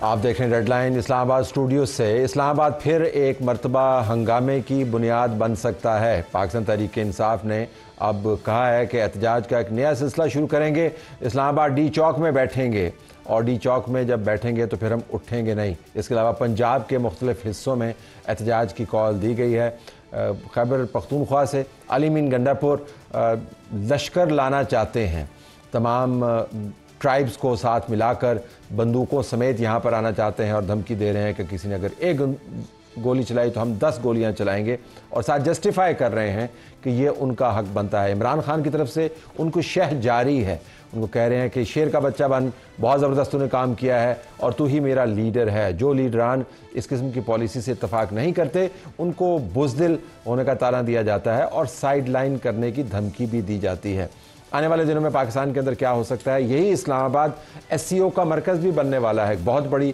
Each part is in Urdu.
آپ دیکھ رہے ہیں ریڈ لائن اسلام آباد اسٹوڈیو سے۔ اسلام آباد پھر ایک مرتبہ ہنگامے کی بنیاد بن سکتا ہے۔ پاکستان تحریک انصاف نے اب کہا ہے کہ احتجاج کا ایک نیا سلسلہ شروع کریں گے۔ اسلام آباد ڈی چوک میں بیٹھیں گے اور ڈی چوک میں جب بیٹھیں گے تو پھر ہم اٹھیں گے نہیں۔ اس کے علاوہ پنجاب کے مختلف حصوں میں احتجاج کی کال دی گئی ہے۔ خیبر پختونخوا سے علی مین گنڈا پور لشکر لانا چاہتے ہیں، تمام ٹرائبز کو ساتھ ملا کر بندوقوں سمیت یہاں پر آنا چاہتے ہیں اور دھمکی دے رہے ہیں کہ کسی نے اگر ایک گولی چلائی تو ہم 10 گولیاں چلائیں گے، اور ساتھ جسٹیفائی کر رہے ہیں کہ یہ ان کا حق بنتا ہے۔ عمران خان کی طرف سے ان کو شہ جاری ہے، ان کو کہہ رہے ہیں کہ شیر کا بچہ بن، بہت زبردست تو نے کام کیا ہے اور تو ہی میرا لیڈر ہے۔ جو لیڈران اس قسم کی پالیسی سے اتفاق نہیں کرتے ان کو بزدل ہونے کا طعنہ دیا جاتا ہے اور سائیڈ لائن کرنے کی دھمکی بھی دی جاتی ہے۔ آنے والے دنوں میں پاکستان کے اندر کیا ہو سکتا ہے؟ یہی اسلام آباد ایس سی او کا مرکز بھی بننے والا ہے۔ ایک بہت بڑی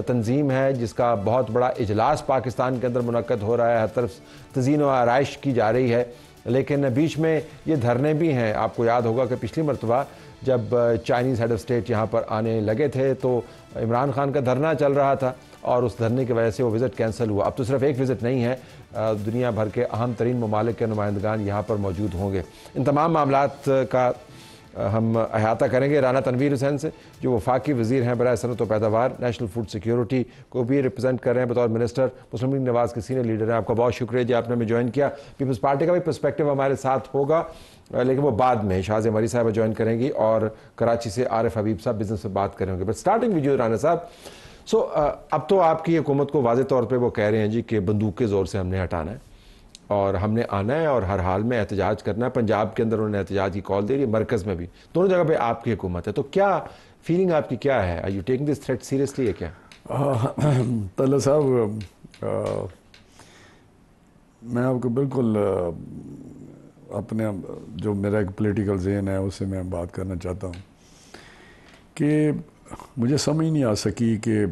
تنظیم ہے جس کا بہت بڑا اجلاس پاکستان کے اندر منعقد ہو رہا ہے، ہر طرف تزئین و آرائش کی جا رہی ہے، لیکن بیچ میں یہ دھرنے بھی ہیں۔ آپ کو یاد ہوگا کہ پچھلی مرتبہ جب چائنیز ہیڈ آف اسٹیٹ یہاں پر آنے لگے تھے تو عمران خان کا دھرنا چل رہا تھا اور اس دھرنے کی وجہ سے وہ وزٹ کینسل ہوا۔ اب تو صرف ایک وزٹ نہیں ہے، دنیا بھر کے اہم ترین ممالک کے نمائندگان یہاں پر موجود ہوں گے۔ ان تمام معاملات کا ہم احاطہ کریں گے رانا تنویر حسین سے، جو وفاقی وزیر ہیں برائے صنعت و پیداوار، نیشنل فوڈ سیکیورٹی کو بھی ریپرزینٹ کر رہے ہیں بطور منسٹر، مسلم لیگ نواز کے سینئر لیڈر ہیں۔ آپ کا بہت شکریہ جی، آپ نے ہمیں جوائن کیا۔ پیپلز پارٹی کا بھی پرسپیکٹو ہمارے ساتھ ہوگا لیکن وہ بعد میں شاہزہ مری صاحبہ جوائن کریں گی، اور کراچی سے عارف حبیب صاحب بزنس سے بات کریں گے۔ But starting with you Rana Sahib, اب تو آپ کی حکومت کو واضح طور پہ وہ کہہ رہے ہیں جی کہ بندوق کے زور سے ہم نے ہٹانا ہے اور ہم نے آنا ہے اور ہر حال میں احتجاج کرنا ہے۔ پنجاب کے اندر انہوں نے احتجاج کی کال دے رہی ہے، مرکز میں بھی، دونوں جگہ پہ آپ کی حکومت ہے، تو کیا فیلنگ آپ کی کیا ہے؟ Are you taking this threat seriously ہے کیا؟ طلعت صاحب، میں آپ کو بالکل اپنے جو میرا ایک پولیٹیکل ذہن ہے اس سے میں بات کرنا چاہتا ہوں کہ مجھے سمجھ نہیں آ سکی کہ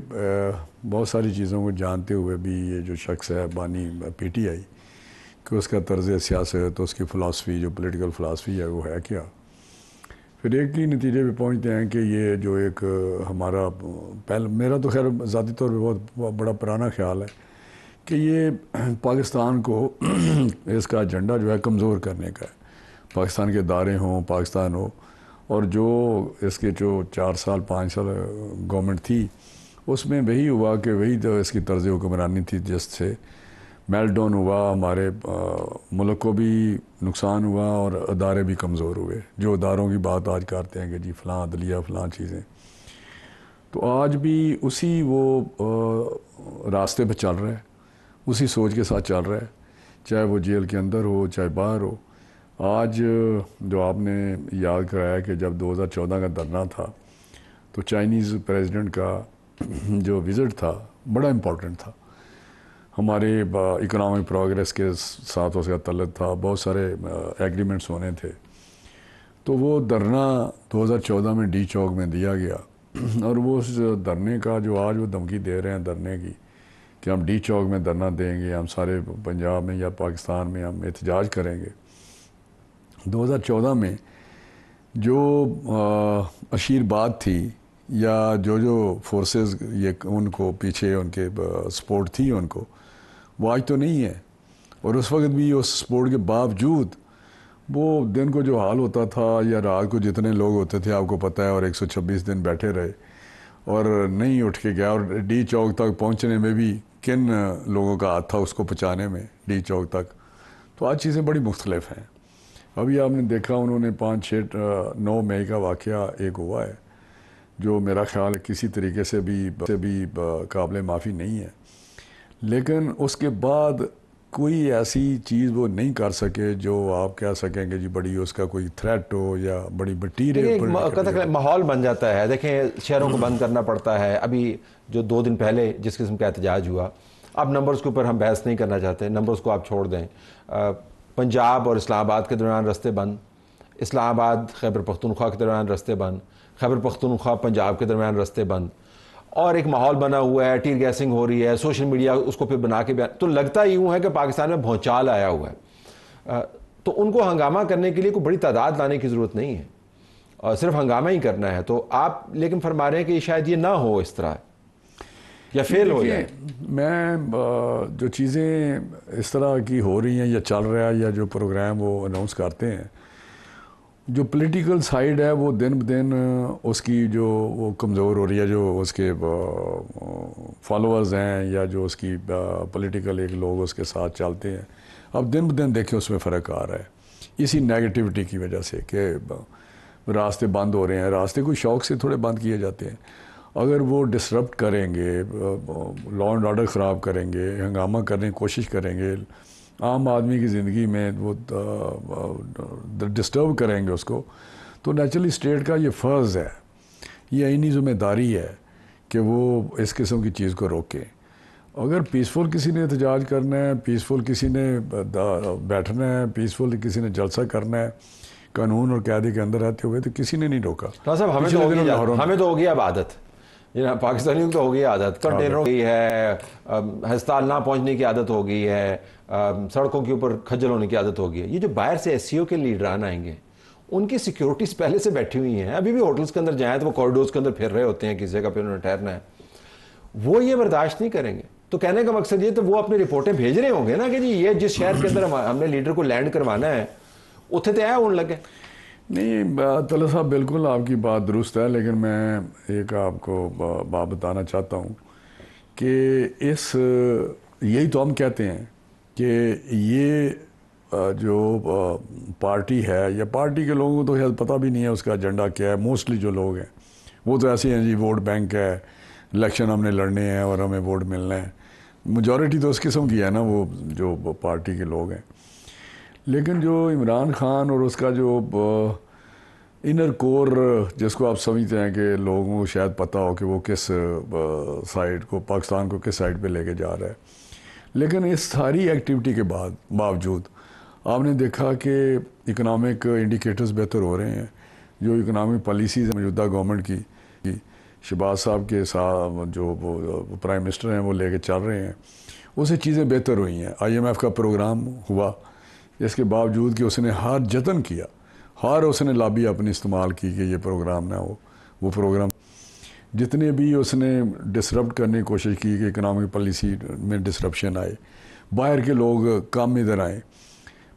بہت ساری چیزوں کو جانتے ہوئے بھی یہ جو شخص ہے بانی پی ٹی آئی، کہ اس کا طرز سیاست، اس کی فلاسفی، جو پولیٹیکل فلاسفی ہے وہ ہے کیا، پھر ایک ہی نتیجے پہ پہنچتے ہیں کہ یہ جو ایک ہمارا میرا تو خیر ذاتی طور پہ بہت بڑا پرانا خیال ہے کہ یہ پاکستان کو اس کا ایجنڈا جو ہے کمزور کرنے کا ہے۔ پاکستان کے ادارے ہوں، پاکستان ہو، اور جو اس کے جو 4 سال 5 سال گورنمنٹ تھی اس میں وہی ہوا کہ وہی تو اس کی طرز حکمرانی تھی جس سے میلٹ ڈاؤن ہوا، ہمارے ملک کو بھی نقصان ہوا اور ادارے بھی کمزور ہوئے۔ جو اداروں کی بات آج کرتے ہیں کہ جی فلاں عدلیہ فلاں چیزیں، تو آج بھی اسی وہ راستے پہ چل رہا ہے، اسی سوچ کے ساتھ چل رہا ہے، چاہے وہ جیل کے اندر ہو چاہے باہر ہو۔ آج جو آپ نے یاد کرایا کہ جب 2014 کا دھرنا تھا تو چائنیز پریزیڈنٹ کا جو وزٹ تھا بڑا امپورٹنٹ تھا، ہمارے اکنامک پروگریس کے ساتھ اس کا تعلق تھا، بہت سارے ایگریمنٹس ہونے تھے، تو وہ دھرنا 2014 میں ڈی چوک میں دیا گیا، اور وہ اس دھرنے کا جو آج وہ دھمکی دے رہے ہیں دھرنے کی کہ ہم ڈی چوک میں دھرنا دیں گے، ہم سارے پنجاب میں یا پاکستان میں ہم احتجاج کریں گے۔ 2014 میں جو اشیرباد تھی یا جو فورسز یہ ان کو پیچھے ان کے سپورٹ تھی ان کو، وہ آج تو نہیں ہے، اور اس وقت بھی اس سپورٹ کے باوجود وہ دن کو جو حال ہوتا تھا یا رات کو جتنے لوگ ہوتے تھے آپ کو پتہ ہے، اور 126 دن بیٹھے رہے اور نہیں اٹھ کے گیا، اور ڈی چوک تک پہنچنے میں بھی کن لوگوں کا ہاتھ تھا اس کو پہنچانے میں ڈی چوک تک۔ تو آج چیزیں بڑی مختلف ہیں۔ ابھی آپ نے دیکھا انہوں نے 9 مئی کا واقعہ ایک ہوا ہے جو میرا خیال کسی طریقے سے بھی قابل معافی نہیں ہے، لیکن اس کے بعد کوئی ایسی چیز وہ نہیں کر سکے جو آپ کہہ سکیں کہ جی بڑی اس کا کوئی تھریٹ ہو یا بڑی ماحول بن جاتا ہے۔ دیکھیں شہروں کو بند کرنا پڑتا ہے۔ ابھی جو 2 دن پہلے جس قسم کا احتجاج ہوا، اب نمبرز کے اوپر ہم بحث نہیں کرنا چاہتے، نمبرز کو آپ چھوڑ دیں۔ پنجاب اور اسلام آباد کے درمیان رستے بند، اسلام آباد خیبر پختونخوا کے درمیان رستے بند، خیبر پختونخوا پنجاب کے درمیان رستے بند، اور ایک ماحول بنا ہوا ہے، ٹیر گیسنگ ہو رہی ہے، سوشل میڈیا اس کو پھر بنا کے تو لگتا یوں ہے کہ پاکستان میں بھونچال آیا ہوا ہے۔ تو ان کو ہنگامہ کرنے کے لیے کوئی بڑی تعداد لانے کی ضرورت نہیں ہے، اور صرف ہنگامہ ہی کرنا ہے۔ تو آپ لیکن فرما رہے ہیں کہ شاید یہ نہ ہو اس طرح۔ یا فیل ہو جائے؟ میں جو چیزیں اس طرح کی ہو رہی ہیں یا چل رہا ہے یا جو پروگرام وہ اناؤنس کرتے ہیں، جو پولیٹیکل سائیڈ ہے وہ دن بدن اس کی جو وہ کمزور ہو رہی ہے، جو اس کے فالوورز ہیں یا جو اس کی پولیٹیکل ایک لوگ اس کے ساتھ چلتے ہیں، اب دن بدن دیکھیں اس میں فرق آ رہا ہے اسی نیگیٹیوٹی کی وجہ سے کہ راستے بند ہو رہے ہیں. راستے کوئی شوق سے تھوڑے بند کیے جاتے ہیں، اگر وہ ڈسرپٹ کریں گے، لا اینڈ آرڈر خراب کریں گے، ہنگامہ کرنے کی کوشش کریں گے، عام آدمی کی زندگی میں وہ ڈسٹرب کریں گے اس کو، تو نیچرلی اسٹیٹ کا یہ فرض ہے، یہ آئینی ذمہ داری ہے کہ وہ اس قسم کی چیز کو روکے. اگر پیسفل کسی نے احتجاج کرنا ہے، پیسفل کسی نے بیٹھنا ہے، پیسفل کسی نے جلسہ کرنا ہے قانون اور قاعدے کے اندر رہتے ہوئے، تو کسی نے نہیں روکا. صاحب ہمیں تو ہوگی اب عادت، پاکستانیوں کو تو ہوگی عادت، کنٹینروں کی ہے، ہسپتال نہ پہنچنے کی عادت ہو گئی ہے، سڑکوں کے اوپر کھجل ہونے کی عادت ہو گئی ہے. یہ جو باہر سے ایس سی او کے لیڈران آئیں گے ان کی سیکیورٹیز پہلے سے بیٹھی ہوئی ہیں، ابھی بھی ہوٹلز کے اندر جائیں تو وہ کوریڈورز کے اندر پھر رہے ہوتے ہیں، کسی جگہ پہ انہوں نے ٹھہرنا ہے، وہ یہ برداشت نہیں کریں گے. تو کہنے کا مقصد یہ تو وہ اپنی رپورٹیں بھیج رہے ہوں گے نا کہ جی یہ جس شہر کے اندر ہم نے لیڈر کو لینڈ کروانا ہے اتنے تو آیا ہونے لگے. نہیں طلعت صاحب، بالکل آپ کی بات درست ہے، لیکن میں ایک آپ کو بات بتانا چاہتا ہوں کہ یہی تو ہم کہتے ہیں کہ یہ جو پارٹی ہے یا پارٹی کے لوگوں کو تو شاید پتہ بھی نہیں ہے اس کا ایجنڈا کیا ہے. موسٹلی جو لوگ ہیں وہ تو ایسے ہیں جی ووٹ بینک ہے، الیکشن ہم نے لڑنے ہیں اور ہمیں ووٹ ملنا ہے. میجورٹی تو اس قسم کی ہے نا وہ جو پارٹی کے لوگ ہیں. لیکن جو عمران خان اور اس کا جو انر کور جس کو آپ سمجھتے ہیں کہ لوگوں کو شاید پتہ ہو کہ وہ کس سائڈ کو، پاکستان کو کس سائڈ پہ لے کے جا رہا ہے، لیکن اس ساری ایکٹیویٹی کے باوجود آپ نے دیکھا کہ اکنامک انڈیکیٹرز بہتر ہو رہے ہیں. جو اکنامک پالیسیز ہیں موجودہ گورنمنٹ کی، شہباز صاحب کے ساتھ جو پرائم منسٹر ہیں وہ لے کے چل رہے ہیں، اسے چیزیں بہتر ہوئی ہیں. آئی ایم ایف کا پروگرام ہوا، اس کے باوجود کہ اس نے ہر جتن کیا، ہر اس نے لابی اپنی استعمال کی کہ یہ پروگرام نہ ہو. وہ پروگرام جتنے بھی اس نے ڈسرپٹ کرنے کی کوشش کی کہ اکنامک پالیسی میں ڈسرپشن آئے، باہر کے لوگ کام ادھر آئیں.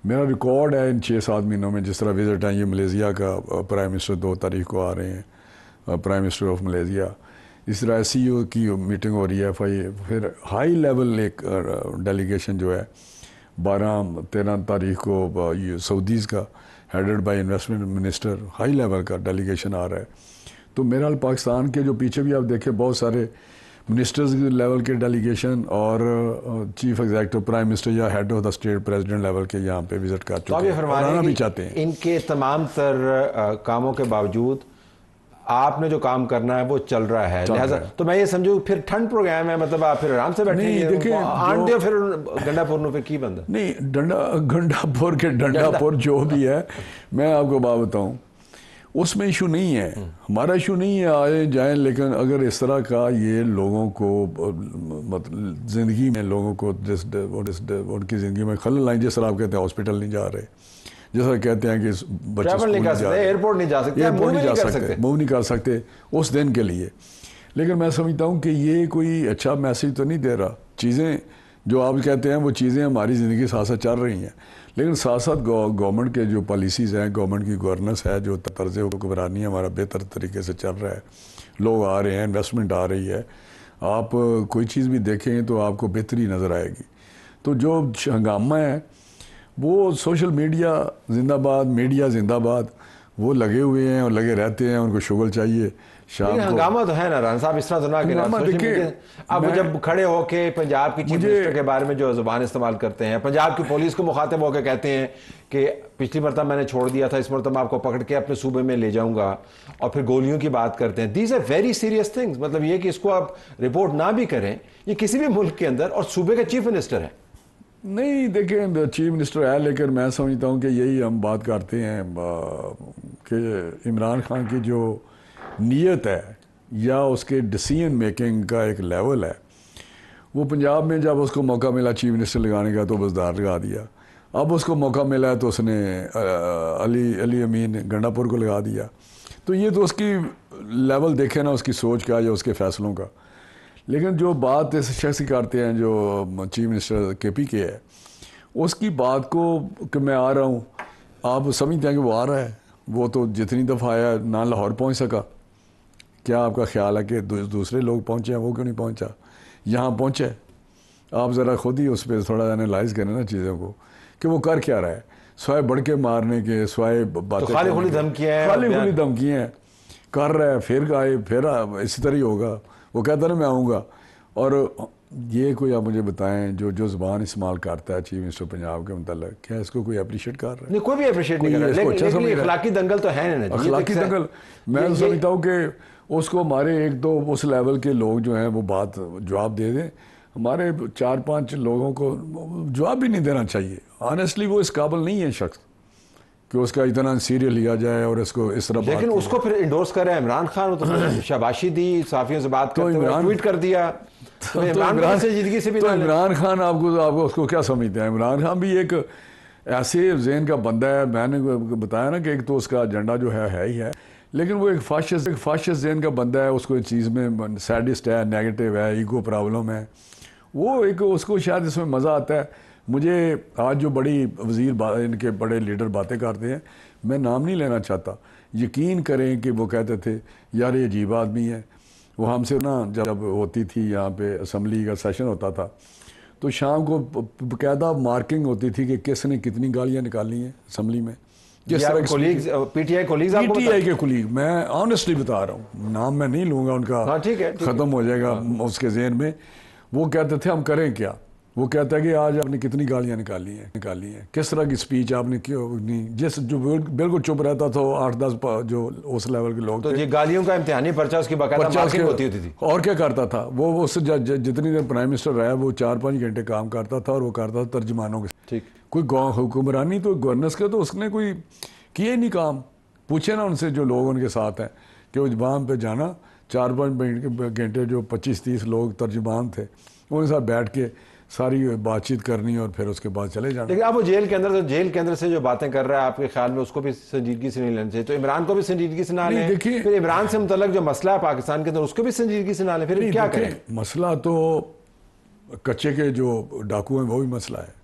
میرا ریکارڈ ہے ان 6-7 مہینوں میں جس طرح وزٹ ہیں، یہ ملیزیا کا پرائم منسٹر 2 تاریخ کو آ رہے ہیں، پرائم منسٹر آف ملیزیا. اس طرح ایس سی او کی میٹنگ ہو رہی ہے، پھر ہائی لیول ایک ڈیلیگیشن جو ہے 12-13 تاریخ کو سعودیز کا headed by investment minister, high level کا ڈیلیگیشن آ رہا ہے. تو میرا حال پاکستان کے جو پیچھے بھی آپ دیکھیں بہت سارے منسٹرز لیول کے ڈیلیگیشن اور چیف ایگزیکٹو پرائم منسٹر یا head of the state president level کے یہاں پہ وزٹ کر چکے ہیں، آنا بھی چاہتے ہیں. ان کے تمام تر کاموں کے باوجود آپ نے جو کام کرنا ہے وہ چل رہا ہے، لہٰذا تو میں یہ سمجھوں پھر ٹھنڈ پروگرام ہے، مطلب آپ پھر آرام سے بیٹھیں آنڈے پھر گنڈا پور پہ کی بندہ نہیں، گنڈا پور کے ڈنڈا پور جو بھی ہے، میں آپ کو بات بتاؤں اس میں ایشو نہیں ہے، ہمارا ایشو نہیں ہے آئے جائیں. لیکن اگر اس طرح کا یہ لوگوں کو مطلب زندگی میں لوگوں کو ان کی زندگی میں خلل آئیں، جس طرح آپ کہتے ہیں ہاسپٹل نہیں جا رہے، جیسا کہتے ہیں کہ بچے ایئرپورٹ نہیں جا سکتے، موو نہیں کر سکتے اس دن کے لیے. لیکن میں سمجھتا ہوں کہ یہ کوئی اچھا میسیج تو نہیں دے رہا. چیزیں جو آپ کہتے ہیں وہ چیزیں ہماری زندگی کے ساتھ ساتھ چل رہی ہیں، لیکن ساتھ ساتھ گورنمنٹ کے جو پالیسیز ہیں، گورنمنٹ کی گورننس ہے، جو طرز حکمرانی ہمارا بہتر طریقے سے چل رہا ہے، لوگ آ رہے ہیں، انویسٹمنٹ آ رہی ہے. آپ کوئی چیز بھی دیکھیں تو آپ کو بہتری نظر آئے گی. تو جو ہنگامہ ہے وہ سوشل میڈیا زندہ باد، میڈیا زندہ باد، وہ لگے ہوئے ہیں اور لگے رہتے ہیں، ان کو شغل چاہیے. شام ہنگامہ تو ہے نا رانا صاحب، اس طرح تو نہ کہ اب جب کھڑے ہو کے پنجاب کی چیف منسٹر کے بارے میں جو زبان استعمال کرتے ہیں، پنجاب کی پولیس کو مخاطب ہو کے کہتے ہیں کہ پچھلی مرتبہ میں نے چھوڑ دیا تھا، اس مرتبہ آپ کو پکڑ کے اپنے صوبے میں لے جاؤں گا، اور پھر گولیوں کی بات کرتے ہیں. These are very serious things. مطلب یہ کہ اس کو آپ رپورٹ نہ بھی کریں، یہ کسی بھی ملک کے اندر، اور صوبے کا چیف منسٹر ہے. نہیں دیکھیں چیف منسٹر ہے، لیکن میں سمجھتا ہوں کہ یہی ہم بات کرتے ہیں کہ عمران خان کی جو نیت ہے یا اس کے ڈیسیژن میکنگ کا ایک لیول ہے، وہ پنجاب میں جب اس کو موقع ملا چیف منسٹر لگانے کا تو بزدار لگا دیا. اب اس کو موقع ملا تو اس نے علی امین گنڈا پور کو لگا دیا. تو یہ تو اس کی لیول دیکھے نا، اس کی سوچ کا یا اس کے فیصلوں کا. لیکن جو بات اس شخص کی کرتے ہیں جو چیف منسٹر کے پی کے ہے، اس کی بات کو کہ میں آ رہا ہوں، آپ سمجھتے ہیں کہ وہ آ رہا ہے؟ وہ تو جتنی دفعہ آیا نہ لاہور پہنچ سکا. کیا آپ کا خیال ہے کہ دوسرے لوگ پہنچے ہیں، وہ کیوں نہیں پہنچا؟ یہاں پہنچے. آپ ذرا خود ہی اس پہ تھوڑا انالائز کریں نا چیزوں کو کہ وہ کر کیا رہا ہے، سوائے بڑھ کے مارنے کے، سوائے باتیں خالی کھلی دھمکیاں ہیں کر رہا ہے. پھر اسی طرح ہی ہوگا. وہ کہتا نا میں آؤں گا. اور یہ کوئی آپ مجھے بتائیں جو زبان استعمال کرتا ہے چیف منسٹر پنجاب کے متعلق، کیا اس کو کوئی اپریشیٹ کر رہا ہے؟ نہیں، کوئی بھی اپریشیٹ نہیں کر رہا. لیکن اخلاقی دنگل تو ہے نا. اخلاقی دنگل میں سمجھتا ہوں کہ اس کو ہمارے ایک دو اس لیول کے لوگ جو ہیں وہ بات جواب دے دیں. ہمارے 4-5 لوگوں کو جواب بھی نہیں دینا چاہیے. آنیسٹلی وہ اس قابل نہیں ہے شخص کہ اس کا اتنا سیریل لیا جائے اور اس کو اس طرح. لیکن اس کو پھر انڈورس کر رہے ہیں عمران خان. تو شاباشی دی، صحافیوں سے بات کرتے ہوئے ٹویٹ کر دیا. تو عمران خان آپ کو اس کو کیا سمجھتے ہیں؟ عمران خان بھی ایک ایسے ذہن کا بندہ ہے. میں نے بتایا نا کہ ایک تو اس کا ایجنڈا جو ہے ہی ہے، لیکن وہ ایک فاشسٹ ذہن کا بندہ ہے. اس کو اس چیز میں سیڈسٹ ہے، نیگیٹو ہے، ایگو پرابلم ہے. وہ ایک اس کو شاید اس میں مزہ آتا ہے. مجھے آج جو بڑی وزیر ان کے بڑے لیڈر باتیں کرتے ہیں، میں نام نہیں لینا چاہتا، یقین کریں کہ وہ کہتے تھے یار یہ عجیب آدمی ہے. وہ ہم سے نا جب ہوتی تھی یہاں پہ اسمبلی کا سیشن ہوتا تھا تو شام کو باقاعدہ مارکنگ ہوتی تھی کہ کس نے کتنی گالیاں نکالی ہیں اسمبلی میں. جس طرح پی ٹی آئی کے کولیگ، میں آنیسٹلی بتا رہا ہوں، نام میں نہیں لوں گا ان کا، ختم ہو جائے گا اس کے ذہن میں. وہ کہتے تھے ہم کریں کیا؟ وہ کہتا ہے کہ آج آپ نے کتنی گالیاں نکالی ہیں، کس طرح کی سپیچ آپ نے کی. جو بالکل چپ رہتا تھا 8-10 جو اس لیول کے لوگ تو یہ گالیوں کا امتحانی پرچہ اس کی باقاعدہ مارکنگ ہوتی تھی. اور کیا کرتا تھا وہ اس جتنی دیر پرائم منسٹر رہا وہ 4-5 گھنٹے کام کرتا تھا اور وہ کرتا تھا ترجمانوں کے. کوئی حکمرانی تو گورننس کے تو اس نے کوئی کیے نہیں کام. پوچھے نا ان سے جو لوگ ان کے ساتھ ہیں کہ وہ وہاں پہ جانا 4-5 گھنٹے جو 25-30 لوگ ترجمان تھے ان کے ساتھ بیٹھ کے ساری بات چیت کرنی اور پھر اس کے بعد چلے جانا. لیکن اب وہ جیل کے اندر سے جو باتیں کر رہا ہے، آپ کے خیال میں اس کو بھی سنجیدگی سے نہیں لینا چاہیے؟ تو عمران کو بھی سنجیدگی سے نہ لیں. پھر عمران سے متعلق جو مسئلہ ہے پاکستان کے اندر اس کو بھی سنجیدگی سے نہ لیں. پھر کیا کریں؟ مسئلہ تو کچے کے جو ڈاکو ہیں وہ بھی مسئلہ ہے.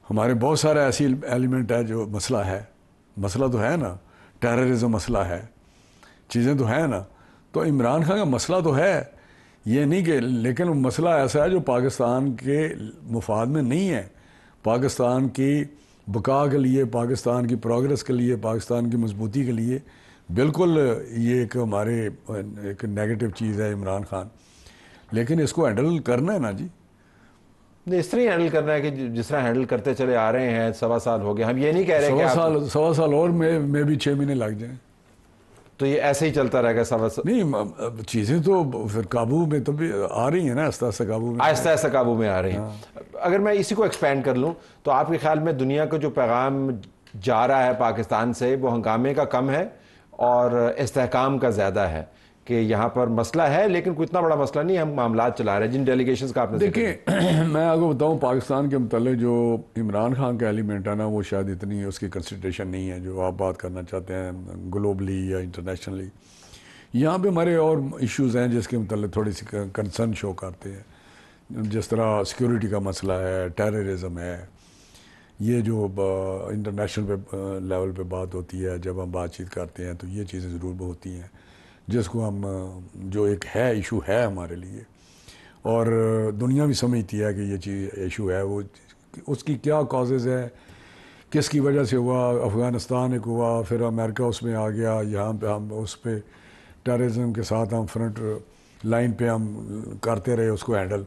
ہمارے بہت سارا ایسی ایلیمنٹ ہے جو مسئلہ تو ہے نا. ٹیررزم مسئلہ ہے، چیزیں تو ہیں نا. تو عمران خان کا مسئلہ تو ہے، یہ نہیں کہ، لیکن مسئلہ ایسا ہے جو پاکستان کے مفاد میں نہیں ہے. پاکستان کی بقا کے لیے، پاکستان کی پروگریس کے لیے، پاکستان کی مضبوطی کے لیے بالکل یہ ایک ہمارے ایک نیگیٹو چیز ہے عمران خان. لیکن اس کو ہینڈل کرنا ہے نا جی. اس طرح ہینڈل کرنا ہے کہ جس طرح ہینڈل کرتے چلے آ رہے ہیں. 1.25 سال ہو گئے. ہم یہ نہیں کہہ رہے کہ 1.25 سال اور میں بھی 6 مہینے لگ جائیں تو یہ ایسے ہی چلتا رہے گا. نہیں، چیزیں تو پھر قابو میں تو بھی آ رہی ہیں نا، آہستہ قابو میں آ رہی ہیں. اگر میں اسی کو ایکسپینڈ کر لوں تو آپ کے خیال میں دنیا کو جو پیغام جا رہا ہے پاکستان سے وہ ہنگامے کا کم ہے اور استحکام کا زیادہ ہے کہ یہاں پر مسئلہ ہے لیکن کوئی اتنا بڑا مسئلہ نہیں، ہم معاملات چلا رہے ہیں جن ڈیلیگیشنز کا آپ نے دیکھیں. میں آپ کو بتاؤں پاکستان کے متعلق جو عمران خان کا ایلیمنٹ ہے نا وہ شاید اتنی اس کی کنسیڈریشن نہیں ہے جو آپ بات کرنا چاہتے ہیں گلوبلی یا انٹرنیشنلی. یہاں پہ ہمارے اور ایشوز ہیں جس کے متعلق تھوڑی سی کنسرن شو کرتے ہیں، جس طرح سیکیورٹی کا مسئلہ ہے، ٹیررزم ہے. یہ جو انٹرنیشنل لیول پہ بات ہوتی ہے جب ہم بات چیت کرتے ہیں تو یہ چیزیں ضرور ہوتی ہیں جس کو ہم جو ایک ہے ایشو ہے ہمارے لیے، اور دنیا بھی سمجھتی ہے کہ یہ چیز ایشو ہے. وہ اس کی کیا کازز ہے، کس کی وجہ سے ہوا. افغانستان ایک ہوا، پھر امریکہ اس میں آ گیا، یہاں پہ ہم اس پہ ٹیررزم کے ساتھ ہم فرنٹ لائن پہ ہم کرتے رہے اس کو ہینڈل.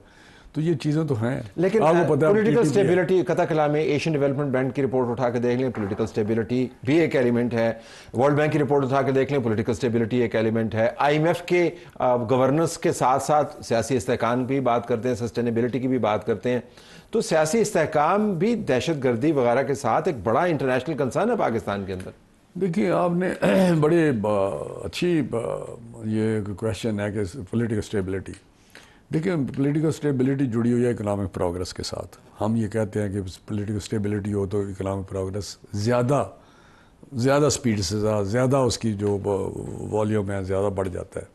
تو یہ چیزیں تو ہیں. لیکن پولیٹیکل سٹیبلٹی قطع کلام میں ایشین ڈیولپمنٹ بینک کی رپورٹ اٹھا کے دیکھ لیں، پولیٹیکل سٹیبلٹی بھی ایک ایلیمنٹ ہے. ورلڈ بینک کی رپورٹ اٹھا کے دیکھ لیں، پولیٹیکل سٹیبلٹی ایک ایلیمنٹ ہے. IMF کے گورننس کے ساتھ ساتھ سیاسی استحکام کی بات کرتے ہیں، سسٹینیبلٹی کی بھی بات کرتے ہیں. تو سیاسی استحکام بھی دہشت گردی وغیرہ کے ساتھ ایک بڑا انٹرنیشنل کنسرن ہے پاکستان کے اندر. دیکھیے آپ نے بڑے اچھی یہ کویشچن ہے کہ پولیٹیکل سٹیبلٹی. دیکھیں پولیٹیکل سٹیبلٹی جڑی ہوئی ہے اکنامک پروگرس کے ساتھ. ہم یہ کہتے ہیں کہ پولیٹیکل سٹیبلٹی ہو تو اکنامک پروگرس زیادہ سپیڈ سے زیادہ اس کی جو والیوم ہے زیادہ بڑھ جاتا ہے،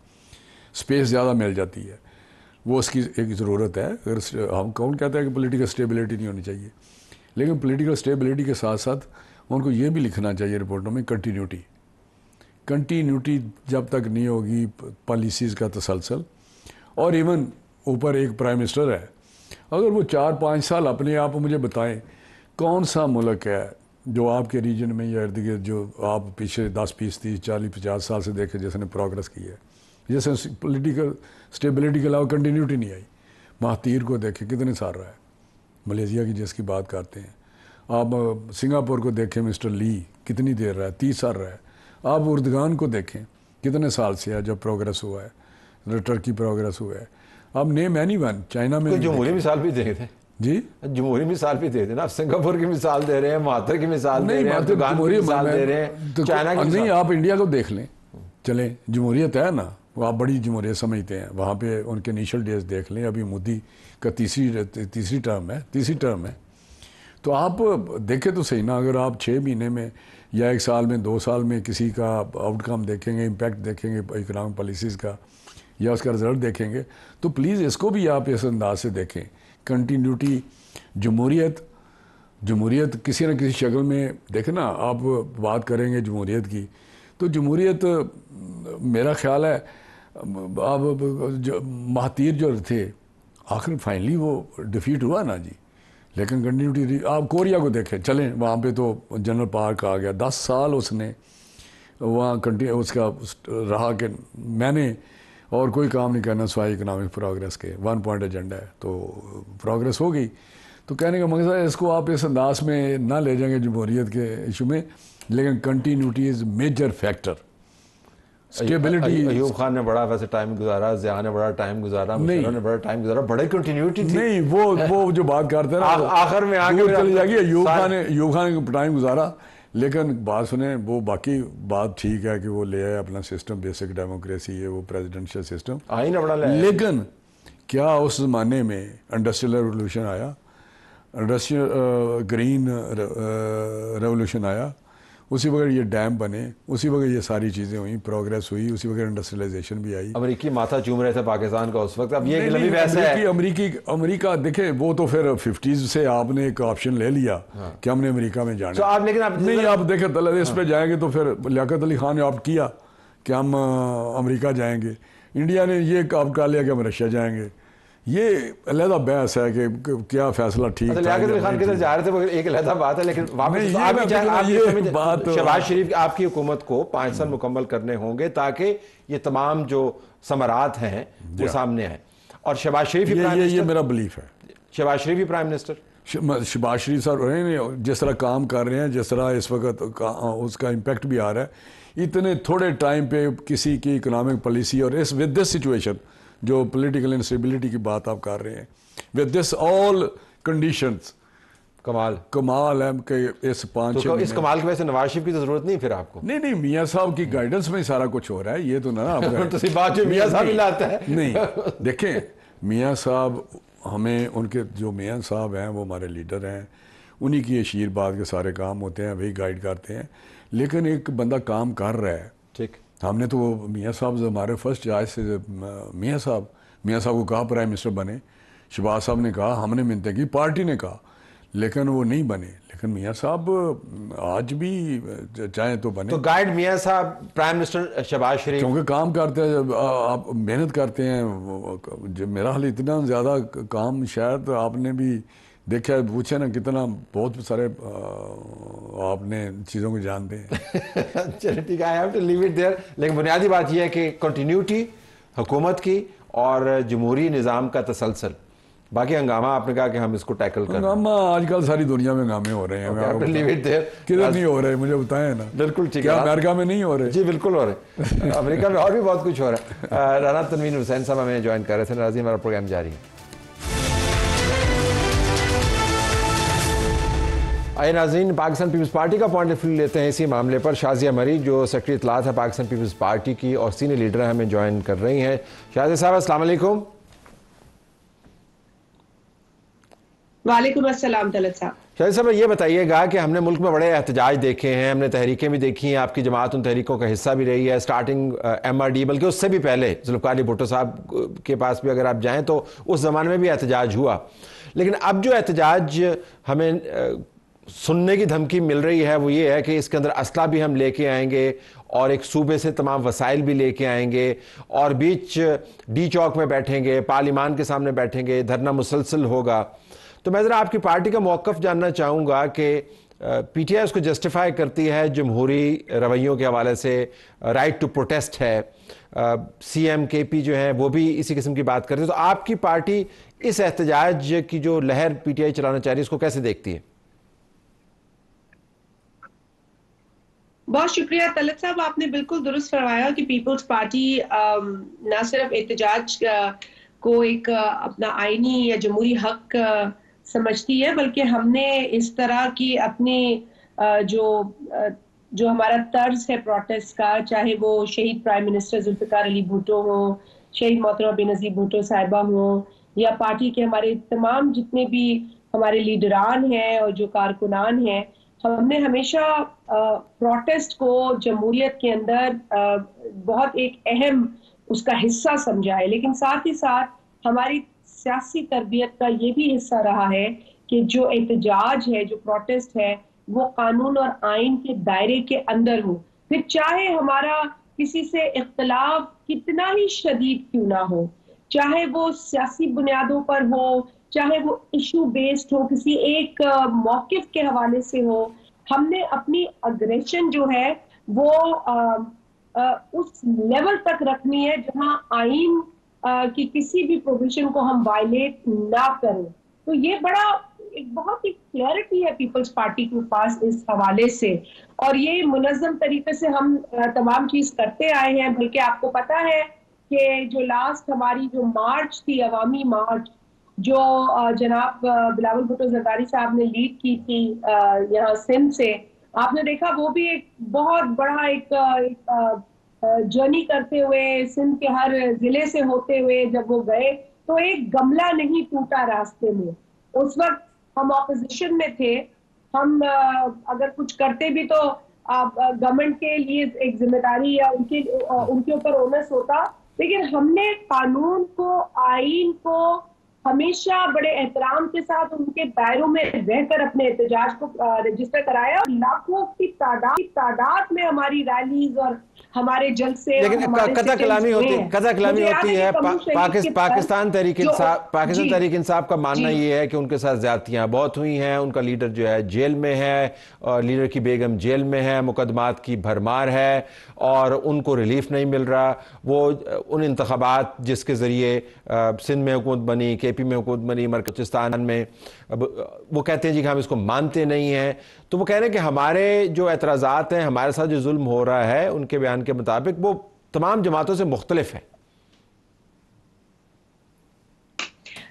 اسپیس زیادہ مل جاتی ہے. وہ اس کی ایک ضرورت ہے. اگر ہم کون کہتا ہے کہ پولیٹیکل اسٹیبلٹی نہیں ہونی چاہیے, لیکن پولیٹیکل اسٹیبلٹی کے ساتھ ساتھ ان کو یہ بھی لکھنا چاہیے رپورٹوں میں کنٹینیوٹی جب تک نہیں ہوگی پالیسیز کا تسلسل. اور ایون اوپر ایک پرائم منسٹر ہے, اگر وہ 4-5 سال اپنے آپ مجھے بتائیں کون سا ملک ہے جو آپ کے ریجن میں یا ارد گرد جو آپ پیچھے 10-20-30 40-50 سال سے دیکھیں جس نے پروگرس کی ہے, جیسے پولیٹیکل اسٹیبلٹی کے علاوہ کنٹینیوٹی نہیں آئی. مہاتیر کو دیکھیں کتنے سال رہا ہے, ملیشیا کی جس کی بات کرتے ہیں. آپ سنگاپور کو دیکھیں, مسٹر لی کتنی دیر رہا ہے, 30 سال رہا ہے. آپ اردگان کو دیکھیں کتنے سال سے ہے جب پروگرس ہوا ہے, ٹرکی پروگرس ہوا ہے. آپ نیم اینی ون, چائنا میں جمہوری مثال بھی دے دیں. جی جمہوری مثال بھی دے دیں نا, آپ سنگاپور کی مثال دے رہے ہیں, مہاتر کی مثال دے رہے ہیں, اردگان کی مثال دے رہے ہیں, چائنا کی نہیں. آپ انڈیا کو دیکھ لیں, چلیں جمہوریت ہے نا, وہ آپ بڑی جمہوریت سمجھتے ہیں, وہاں پہ ان کے انیشل ڈیز دیکھ لیں. ابھی مودی کا تیسری ٹرم ہے. تو آپ دیکھیں تو صحیح نا, اگر آپ 6 مہینے میں یا 1 سال میں 2 سال میں کسی کا آؤٹ کم دیکھیں گے, امپیکٹ دیکھیں گے اکنامک پالیسیز کا, یا اس کا رزلٹ دیکھیں گے, تو پلیز اس کو بھی آپ اس انداز سے دیکھیں. کنٹینیوٹی, جمہوریت کسی نہ کسی شکل میں دیکھیں نا. آپ بات کریں گے جمہوریت کی, تو جمہوریت میرا خیال ہے آپ مہاتیر جو تھے آخر فائنلی وہ ڈیفیٹ ہوا نا جی, لیکن کنٹینیوٹی. آپ کوریا کو دیکھیں, چلیں وہاں پہ تو جنرل پارک آ گیا, 10 سال اس نے وہاں اس کا رہا کہ میں نے اور کوئی کام نہیں کرنا سوائے اکنامک پروگرس کے, 1 پوائنٹ ایجنڈا ہے, تو پروگرس ہو گئی. تو کہنے کا مقصد ہے اس کو آپ اس انداز میں نہ لے جائیں گے جمہوریت کے ایشو میں, لیکن continuity is major factor. Stability, Ayub Khan نے بڑا ویسے ٹائم گزارا, ضیاء نے بڑا ٹائم گزارا, مشرف نے بڑا ٹائم گزارا, بڑے کنٹینیوٹی تھی. نہیں وہ جو بات کرتے ہیں نا آخر میں آگے چلی جائے گی. ایوب خان نے ٹائم گزارا, لیکن بات سنیں, وہ باقی بات ٹھیک ہے کہ وہ لے آئے اپنا سسٹم, بیسک ڈیموکریسی ہے وہ پریزیڈنشل سسٹم, آئین بڑا لے آئے. لیکن کیا اس زمانے میں انڈسٹریل ریولوشن آیا, گرین ریولوشن آیا, اسی وقت یہ ڈیم بنے, اسی وقت یہ ساری چیزیں ہوئیں, پروگرس ہوئی, اسی وقت انڈسٹریلائزیشن بھی آئی. امریکی ماتھا چوم رہے تھے پاکستان کا اس وقت. اب یہ لمبی بحث ہے. امریکہ دیکھیں, وہ تو پھر 50s سے آپ نے ایک آپشن لے لیا کہ ہم نے امریکہ میں جانا. نہیں, آپ دیکھیں اس پہ جائیں گے تو پھر لیاقت علی خان نے آپٹ کیا کہ ہم امریکہ جائیں گے. انڈیا نے یہ آپ کہا لیا کہ ہم رشیا جائیں گے. یہ علیحدہ بحث ہے کہ کیا فیصلہ ٹھیک تھا. لیاقت علی خان کدھر جا رہے تھے وہ ایک علیحدہ بات ہے, لیکن شہباز شریف آپ کی حکومت کو 5 سال مکمل کرنے ہوں گے تاکہ یہ تمام جو ثمرات ہیں وہ سامنے آئیں. اور شہباز شریف ہی پرائم منسٹر, یہ میرا بلیف ہے, شہباز شریف ہی پرائم منسٹر. شہباز شریف صاحب جس طرح کام کر رہے ہیں, جس طرح اس وقت اس کا امپیکٹ بھی آ رہا ہے, اتنے تھوڑے ٹائم پہ کسی کی اکنامک پالیسی, اور اس ود دس سچویشن جو پولیٹیکل انسٹیبلٹی کی بات آپ کر رہے ہیں, ود دس آل کنڈیشنز, کمال ہے کہ اس 5-6 مہینے. اس کمال کی وجہ سے نواز شریف کی ضرورت نہیں پھر آپ کو. نہیں, میاں صاحب کی گائیڈنس میں سارا کچھ ہو رہا ہے. یہ تو نا بات جو میاں صاحب ہی لاتا ہے. نہیں دیکھیں, میاں صاحب ہمیں, ان کے جو میاں صاحب ہیں وہ ہمارے لیڈر ہیں, انہی کی اشیر بات کے سارے کام ہوتے ہیں, وہی گائیڈ کرتے ہیں. لیکن ایک بندہ کام کر رہا ہے, ٹھیک, ہم نے تو میاں صاحب ہمارے فرسٹ جائز سے میاں صاحب کو کہا پرائم منسٹر بنے, شہباز صاحب نے کہا, ہم نے منتیں کی, پارٹی نے کہا, لیکن وہ نہیں بنے. لیکن میاں صاحب آج بھی چاہیں تو بنے. تو گائیڈ میاں صاحب, پرائم منسٹر شہباز شریف, کیونکہ کام کرتے ہیں, آپ محنت کرتے ہیں. میرا حال اتنا زیادہ کام شاید آپ نے بھی دیکھا ہے, پوچھے نا کتنا, بہت سارے آپ نے چیزوں کو جانتے ہیں. چلے ٹھیک ہے, I have to leave it there. لیکن بنیادی بات یہ ہے کہ کنٹینیوٹی حکومت کی اور جمہوری نظام کا تسلسل. باقی ہنگامہ آپ نے کہا کہ ہم اس کو ٹیکل کریں. ہنگامہ آج کل ساری دنیا میں ہنگامے ہو رہے ہیں. کدھر نہیں ہو رہے مجھے بتائیں نا. بالکل ٹھیک ہے, کیا امریکہ میں نہیں ہو رہے؟ جی بالکل ہو رہے ہیں, امریکہ میں اور بھی بہت کچھ ہو رہا ہے. رانا تنوین حسین صاحب ہمیں جوائن کر رہے تھے. ناظرین, ہمارا پروگرام جاری ہے. آئے ناظرین, پاکستان پیپلز پارٹی کا پوائنٹ آف ویو لیتے ہیں اسی معاملے پر. شازیہ مری جو سیکرٹری اطلاعات ہے پاکستان پیپلز پارٹی کی اور سینئر لیڈر ہیں, ہمیں جوائن کر رہی ہیں. شازیہ صاحب السلام علیکم. وعلیکم السلام طلعت صاحب. شاہد صاحب یہ بتائیے گا کہ ہم نے ملک میں بڑے احتجاج دیکھے ہیں، ہم نے تحریکیں بھی دیکھی ہیں، آپ کی جماعت ان تحریکوں کا حصہ بھی رہی ہے، سٹارٹنگ MRD، بلکہ اس سے بھی پہلے ذوالفقار علی بھٹو صاحب کے پاس بھی اگر آپ جائیں تو اس زمانے میں بھی احتجاج ہوا. لیکن اب جو احتجاج ہمیں سننے کی دھمکی مل رہی ہے وہ یہ ہے کہ اس کے اندر اسلحہ بھی ہم لے کے آئیں گے اور ایک صوبے سے تمام وسائل بھی لے کے آئیں گے اور بیچ ڈی چوک میں بیٹھیں گے، پارلیمان کے سامنے بیٹھیں گے، دھرنا مسلسل ہوگا. تو میں ذرا آپ کی پارٹی کا موقف جاننا چاہوں گا کہ پی ٹی آئی اس کو جسٹیفائی کرتی ہے جمہوری رویوں کے حوالے سے، رائٹ ٹو پروٹیسٹ ہے، سی ایم کے پی جو ہیں وہ بھی اسی قسم کی بات کرتے ہیں. تو آپ کی پارٹی اس احتجاج کی جو لہر پی ٹی آئی چلانا چاہ رہی ہے اس کو کیسے دیکھتی ہے؟ بہت شکریہ طلعت صاحب، آپ نے بالکل درست فرمایا کہ پیپلز پارٹی نہ صرف احتجاج کو ایک اپنا آئینی یا جمہوری حق سمجھتی ہے، بلکہ ہم نے اس طرح کی اپنی جو ہمارا طرز ہے پروٹیسٹ کا، چاہے وہ شہید پرائم منسٹر ذوالفقار علی بھٹو ہوں، شہید محترمہ بینظیر بھٹو صاحبہ ہوں، یا پارٹی کے ہمارے تمام جتنے بھی ہمارے لیڈران ہیں اور جو کارکنان ہیں، ہم نے ہمیشہ پروٹیسٹ کو جمہوریت کے اندر بہت ایک اہم اس کا حصہ سمجھا ہے. لیکن ساتھ ہی ساتھ ہماری سیاسی تربیت کا یہ بھی حصہ رہا ہے کہ جو احتجاج ہے، جو پروٹیسٹ ہے، وہ قانون اور آئین کے دائرے کے اندر ہو، پھر چاہے ہمارا کسی سے اختلاف کتنا ہی شدید کیوں نہ ہو، چاہے وہ سیاسی بنیادوں پر ہو، چاہے وہ ایشو بیسڈ ہو، کسی ایک موقف کے حوالے سے ہو. ہم نے اپنی اگریشن جو ہے وہ اس لیول تک رکھنی ہے جہاں آئین کی کسی بھی پروویژن کو ہم وائلیٹ نہ کریں. تو یہ ایک بہت ہی کلیئرٹی ہے پیپلز پارٹی کے پاس اس حوالے سے، اور یہ منظم طریقے سے ہم تمام چیز کرتے آئے ہیں. بلکہ آپ کو پتا ہے کہ جو لاسٹ ہماری جو مارچ تھی، عوامی مارچ، جو جناب بلاول بھٹو زرداری صاحب نے لیڈ کی تھی یہاں سندھ سے، آپ نے دیکھا وہ بھی ایک بہت بڑا ایک جرنی کرتے ہوئے سندھ کے ہر ضلع سے ہوتے ہوئے جب وہ گئے تو ایک گملہ نہیں ٹوٹا راستے میں. اس وقت ہم اپوزیشن میں تھے، ہم اگر کچھ کرتے بھی تو گورنمنٹ کے لیے ایک ذمہ داری یا ان کے اوپر اونس ہوتا، لیکن ہم نے قانون کو، آئین کو ہمیشہ بڑے احترام کے ساتھ ان کے دائروں میں رہ کر اپنے احتجاج کو رجسٹر کرایا، اور لاکھوں کی تعداد میں ہماری ریلیز اور ہمارے جلسے، لیکن قطع کلامی ہوتی ہے. پاکستان تحریک انصاف کا ماننا یہ ہے کہ ان کے ساتھ زیادتیاں بہت ہوئی ہیں، ان کا لیڈر جو ہے جیل میں ہے، اور لیڈر کی بیگم جیل میں ہے، مقدمات کی بھرمار ہے اور ان کو ریلیف نہیں مل رہا. وہ ان انتخابات جس کے ذریعے سندھ میں حکومت بنی، کے پی میں حکومت بنی، مرکزستان میں، وہ کہتے ہیں جی کہ ہم اس کو مانتے نہیں ہیں. تو وہ کہہ رہے ہیں کہ ہمارے جو اعتراضات ہیں، ہمارے ساتھ جو ظلم ہو رہا ہے، ان کے بیان کے مطابق وہ تمام جماعتوں سے مختلف ہے.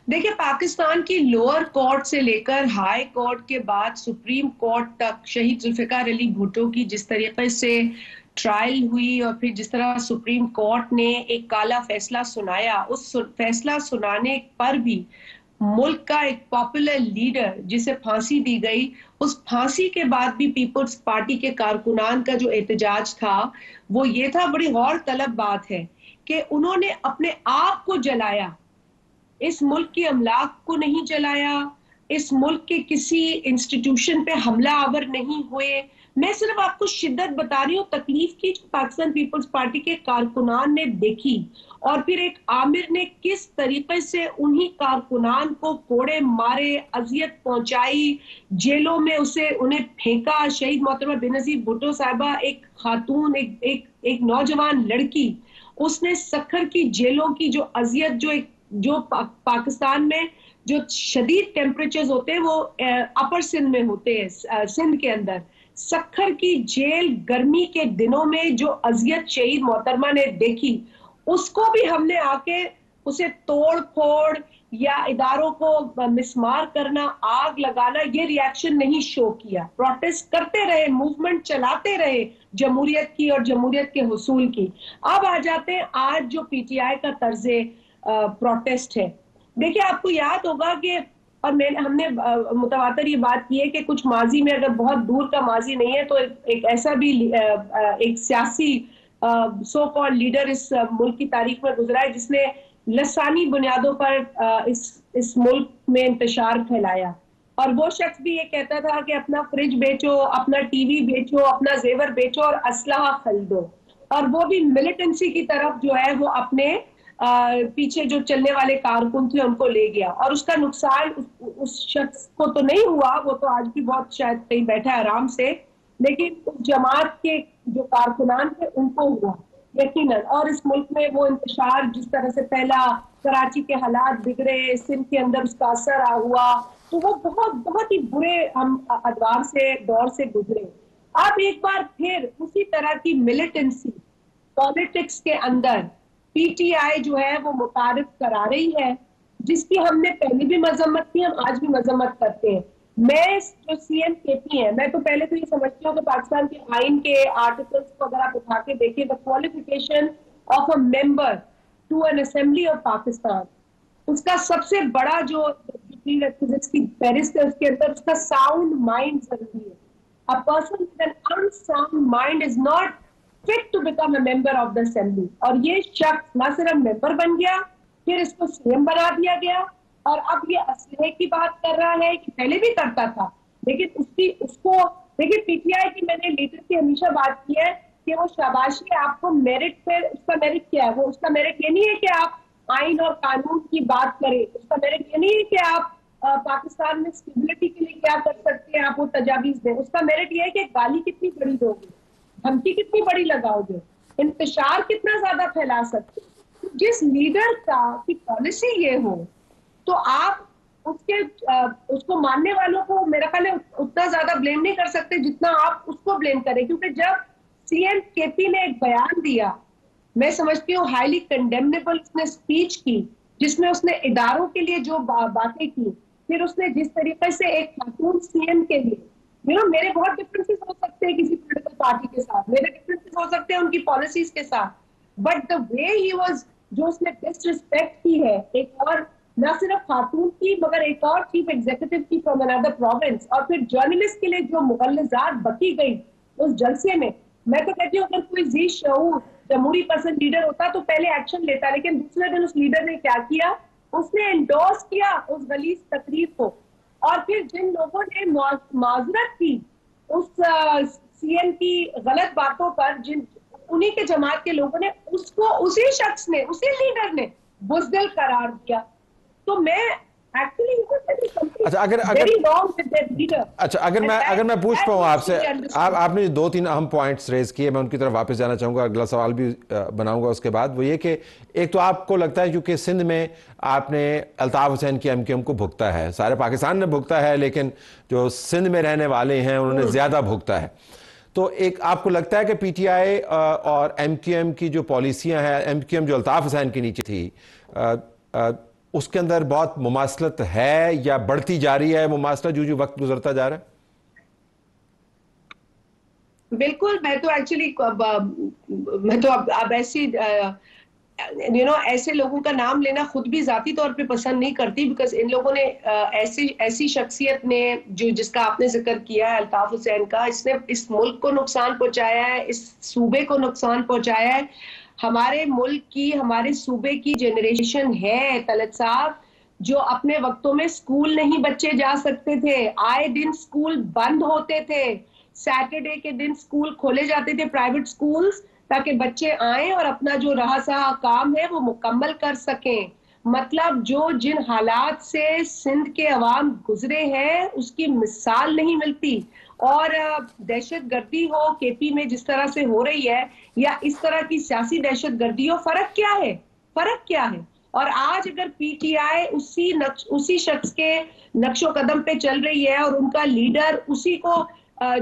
دیکھیں، پاکستان کی لوور کورٹ سے لے کر ہائی کورٹ کے بعد سپریم کورٹ تک شہید ذوالفقار علی بھٹو کی جس طریقے سے ٹرائل ہوئی اور پھر جس طرح سپریم کورٹ نے ایک کالا فیصلہ سنایا، اس فیصلہ سنانے پر بھی ملک کا ایک پاپولر لیڈر جسے پھانسی دی گئی، اس پھانسی کے بعد بھی پیپلز پارٹی کے کارکنان کا جو احتجاج تھا وہ یہ تھا، بڑی غور طلب بات ہے کہ انہوں نے اپنے آپ کو جلایا، اس ملک کی املاک کو نہیں جلایا، اس ملک کے کسی انسٹیٹیوشن پہ حملہ آور نہیں ہوئے. میں صرف آپ کو شدت بتا رہی ہوں تکلیف کی جو پاکستان پیپلز پارٹی کے کارکنان نے دیکھی، اور پھر ایک عامر نے کس طریقے سے انہی کارکنان کو کوڑے مارے، اذیت پہنچائی، جیلوں میں انہیں پھینکا. شہید محترمہ بینظیر بھٹو صاحبہ ایک خاتون، ایک نوجوان لڑکی، اس نے سکھر کی جیلوں کی جو اذیت، جو پاکستان میں جو شدید ٹیمپریچرز ہوتے ہیں وہ اپر سندھ میں ہوتے ہیں، سندھ کے اندر سکھر کی جیل گرمی کے دنوں میں جو اذیت شہید محترمہ نے دیکھی، اس کو بھی ہم نے آ کے اسے توڑ پھوڑ یا اداروں کو مسمار کرنا، آگ لگانا، یہ ری ایکشن نہیں شو کیا. پروٹیسٹ کرتے رہے، موومنٹ چلاتے رہے جمہوریت کی اور جمہوریت کے حصول کی. اب آ جاتے ہیں آج جو پی ٹی آئی کا طرز پروٹیسٹ ہے. دیکھیں، آپ کو یاد ہوگا کہ اور ہم نے متواتر یہ بات کی ہے کہ کچھ ماضی میں، اگر بہت دور کا ماضی نہیں ہے، تو ایک ایسا بھی ایک سیاسی سو کال لیڈر اس ملک کی تاریخ میں گزرا ہے جس نے لسانی بنیادوں پر اس ملک میں انتشار پھیلایا. اور وہ شخص بھی یہ کہتا تھا کہ اپنا فریج بیچو، اپنا ٹی وی بیچو، اپنا زیور بیچو اور اسلحہ خریدو. اور وہ بھی ملیٹنسی کی طرف جو ہے وہ اپنے پیچھے جو چلنے والے کارکن تھے ان کو لے گیا. اور اس کا نقصان اس شخص کو تو نہیں ہوا، وہ تو آج بھی بہت شاید کہیں بیٹھا ہے آرام سے، لیکن اس جماعت کے جو کارکنان تھے ان کو ہوا یقیناً. اور اس ملک میں وہ انتشار جس طرح سے پہلا، کراچی کے حالات بگڑے، سندھ کے اندر اس کا اثر ہوا، تو وہ بہت بہت ہی برے ہم ادوار سے، دور سے گزرے. اب ایک بار پھر اسی طرح کی ملیٹنسی پالیٹکس کے اندر پی ٹی آئی جو ہے وہ متعارف کرا رہی ہے، جس کی ہم نے پہلے بھی مذمت کی، ہم آج بھی مذمت کرتے ہیں. میں جو سی ایم کے پی ہیں، میں تو پہلے تو یہ سمجھتی ہوں کہ پاکستان کے آئین کے آرٹیکلس کو اگر آپ اٹھا کے دیکھیں، the qualification of a member to an assembly of Pakistan، اس کا سب سے بڑا جو کی فہرست ہے اس کے اندر اس کا ساؤنڈ مائنڈ ضروری ہے. A person with an unsound mind is not fit to become a member of the assembly. اور یہ شخص نہ صرف ممبر بن گیا، پھر اس کو سی ایم بنا دیا گیا، اور اب یہ اسلحے کی بات کر رہا ہے کہ پہلے بھی کرتا تھا. لیکن اس کو دیکھیں، پی ٹی آئی کی میں نے لیڈر کی ہمیشہ بات کی ہے کہ وہ شاباشی ہے آپ کو میرٹ پہ. اس کا میرٹ کیا ہے؟ وہ اس کا میرٹ یہ نہیں ہے کہ آپ آئین اور قانون کی بات کریں، اس کا میرٹ یہ نہیں ہے کہ آپ پاکستان میں اسٹیبلٹی کے لیے کیا کر سکتے ہیں آپ وہ تجاویز دیں. اس کا میرٹ یہ ہے کہ گالی کتنی بڑی دو گے، دھمکی کتنی بڑی لگاؤ گے، انتشار کتنا زیادہ پھیلا سکتے. جس لیڈر کی پالیسی یہ ہو تو آپ اس کو ماننے والوں کو میرا خیال ہے اتنا زیادہ بلیم نہیں کر سکتے جتنا آپ اس کو بلیم کریں. کیونکہ جب سی ایم کے پی نے ایک بیان دیا، میں سمجھتی ہوں ہائیلی کنڈیمنیبل اس نے اسپیچ کی، جس میں اس نے اداروں کے لیے جو باتیں کی، پھر اس نے جس طریقے سے ایک خاتون سی ایم کے لیے، میرے بہت ڈفرینسز ہو سکتے ہیں کسی پولیٹیکل پارٹی کے ساتھ، میرے ڈفرینسز ہو سکتے ہیں ان کی پالیسیز کے ساتھ، but the way he was, جو اس نے ڈس ریسپیکٹ کی ہے ایک اور نہ صرف خاتون کی مگر ایک اور چیف ایگزیکٹو کی فرام انادر پروونس، اور پھر جرنلسٹ کے لیے جو مغلظات بکی گئی اس جلسے میں. میں تو کہتی ہوں اگر کوئی ذی شعور جمہوری پسند لیڈر ہوتا تو پہلے ایکشن لیتا، لیکن دوسرے دن اس لیڈر نے کیا کیا، اس نے انڈورس کیا اس غلیظ تقریر کو. اور پھر جن لوگوں نے معذرت کی اس سی ایم کی غلط باتوں پر، انہی کے جماعت کے لوگوں نے اس کو، اسی شخص نے، اسی لیڈر نے بزدل قرار دیا. تو میں اگر میں پوچھ پاؤں آپ سے، آپ نے دو تین اہم پوائنٹس ریز کیے، میں ان کی طرف واپس جانا چاہوں گا، اگلا سوال بھی بناؤں گا اس کے بعد. وہ یہ کہ ایک تو آپ کو لگتا ہے کیونکہ سندھ میں آپ نے الطاف حسین کی ایم کیو ایم کو بھگتا ہے، سارے پاکستان نے بھگتا ہے، لیکن جو سندھ میں رہنے والے ہیں انہوں نے زیادہ بھگتا ہے. تو ایک آپ کو لگتا ہے کہ پی ٹی آئی اور ایم کیو ایم کی جو پالیسیاں ہیں، ایم کیو ایم جو الطاف حسین کے نیچے تھی، اس کے اندر بہت مماثلت ہے یا بڑھتی جا رہی ہے مماثلت جو وقت گزرتا جا رہا ہے؟ بالکل. میں تو ایکچولی اب ایسے لوگوں کا نام لینا خود بھی ذاتی طور پہ پسند نہیں کرتی، بیکاز ان لوگوں نے ایسی شخصیت نے جس کا آپ نے ذکر کیا ہے الطاف حسین کا، اس نے اس ملک کو نقصان پہنچایا ہے، اس صوبے کو نقصان پہنچایا ہے. ہمارے ملک کی، ہمارے صوبے کی جنریشن ہے طلعت صاحب جو اپنے وقتوں میں سکول نہیں بچے جا سکتے تھے، آئے دن سکول بند ہوتے تھے، سیٹرڈے کے دن سکول کھولے جاتے تھے پرائیویٹ سکولز، تاکہ بچے آئیں اور اپنا جو رہا سہا کام ہے وہ مکمل کر سکیں. مطلب جن حالات سے سندھ کے عوام گزرے ہیں اس کی مثال نہیں ملتی. اور دہشت گردی ہو کے پی میں جس طرح سے ہو رہی ہے، یا اس طرح کی سیاسی دہشت گردی ہو، فرق کیا ہے؟ فرق کیا ہے؟ اور آج اگر پی ٹی آئی اسی شخص کے نقش و قدم پہ چل رہی ہے اور ان کا لیڈر اسی کو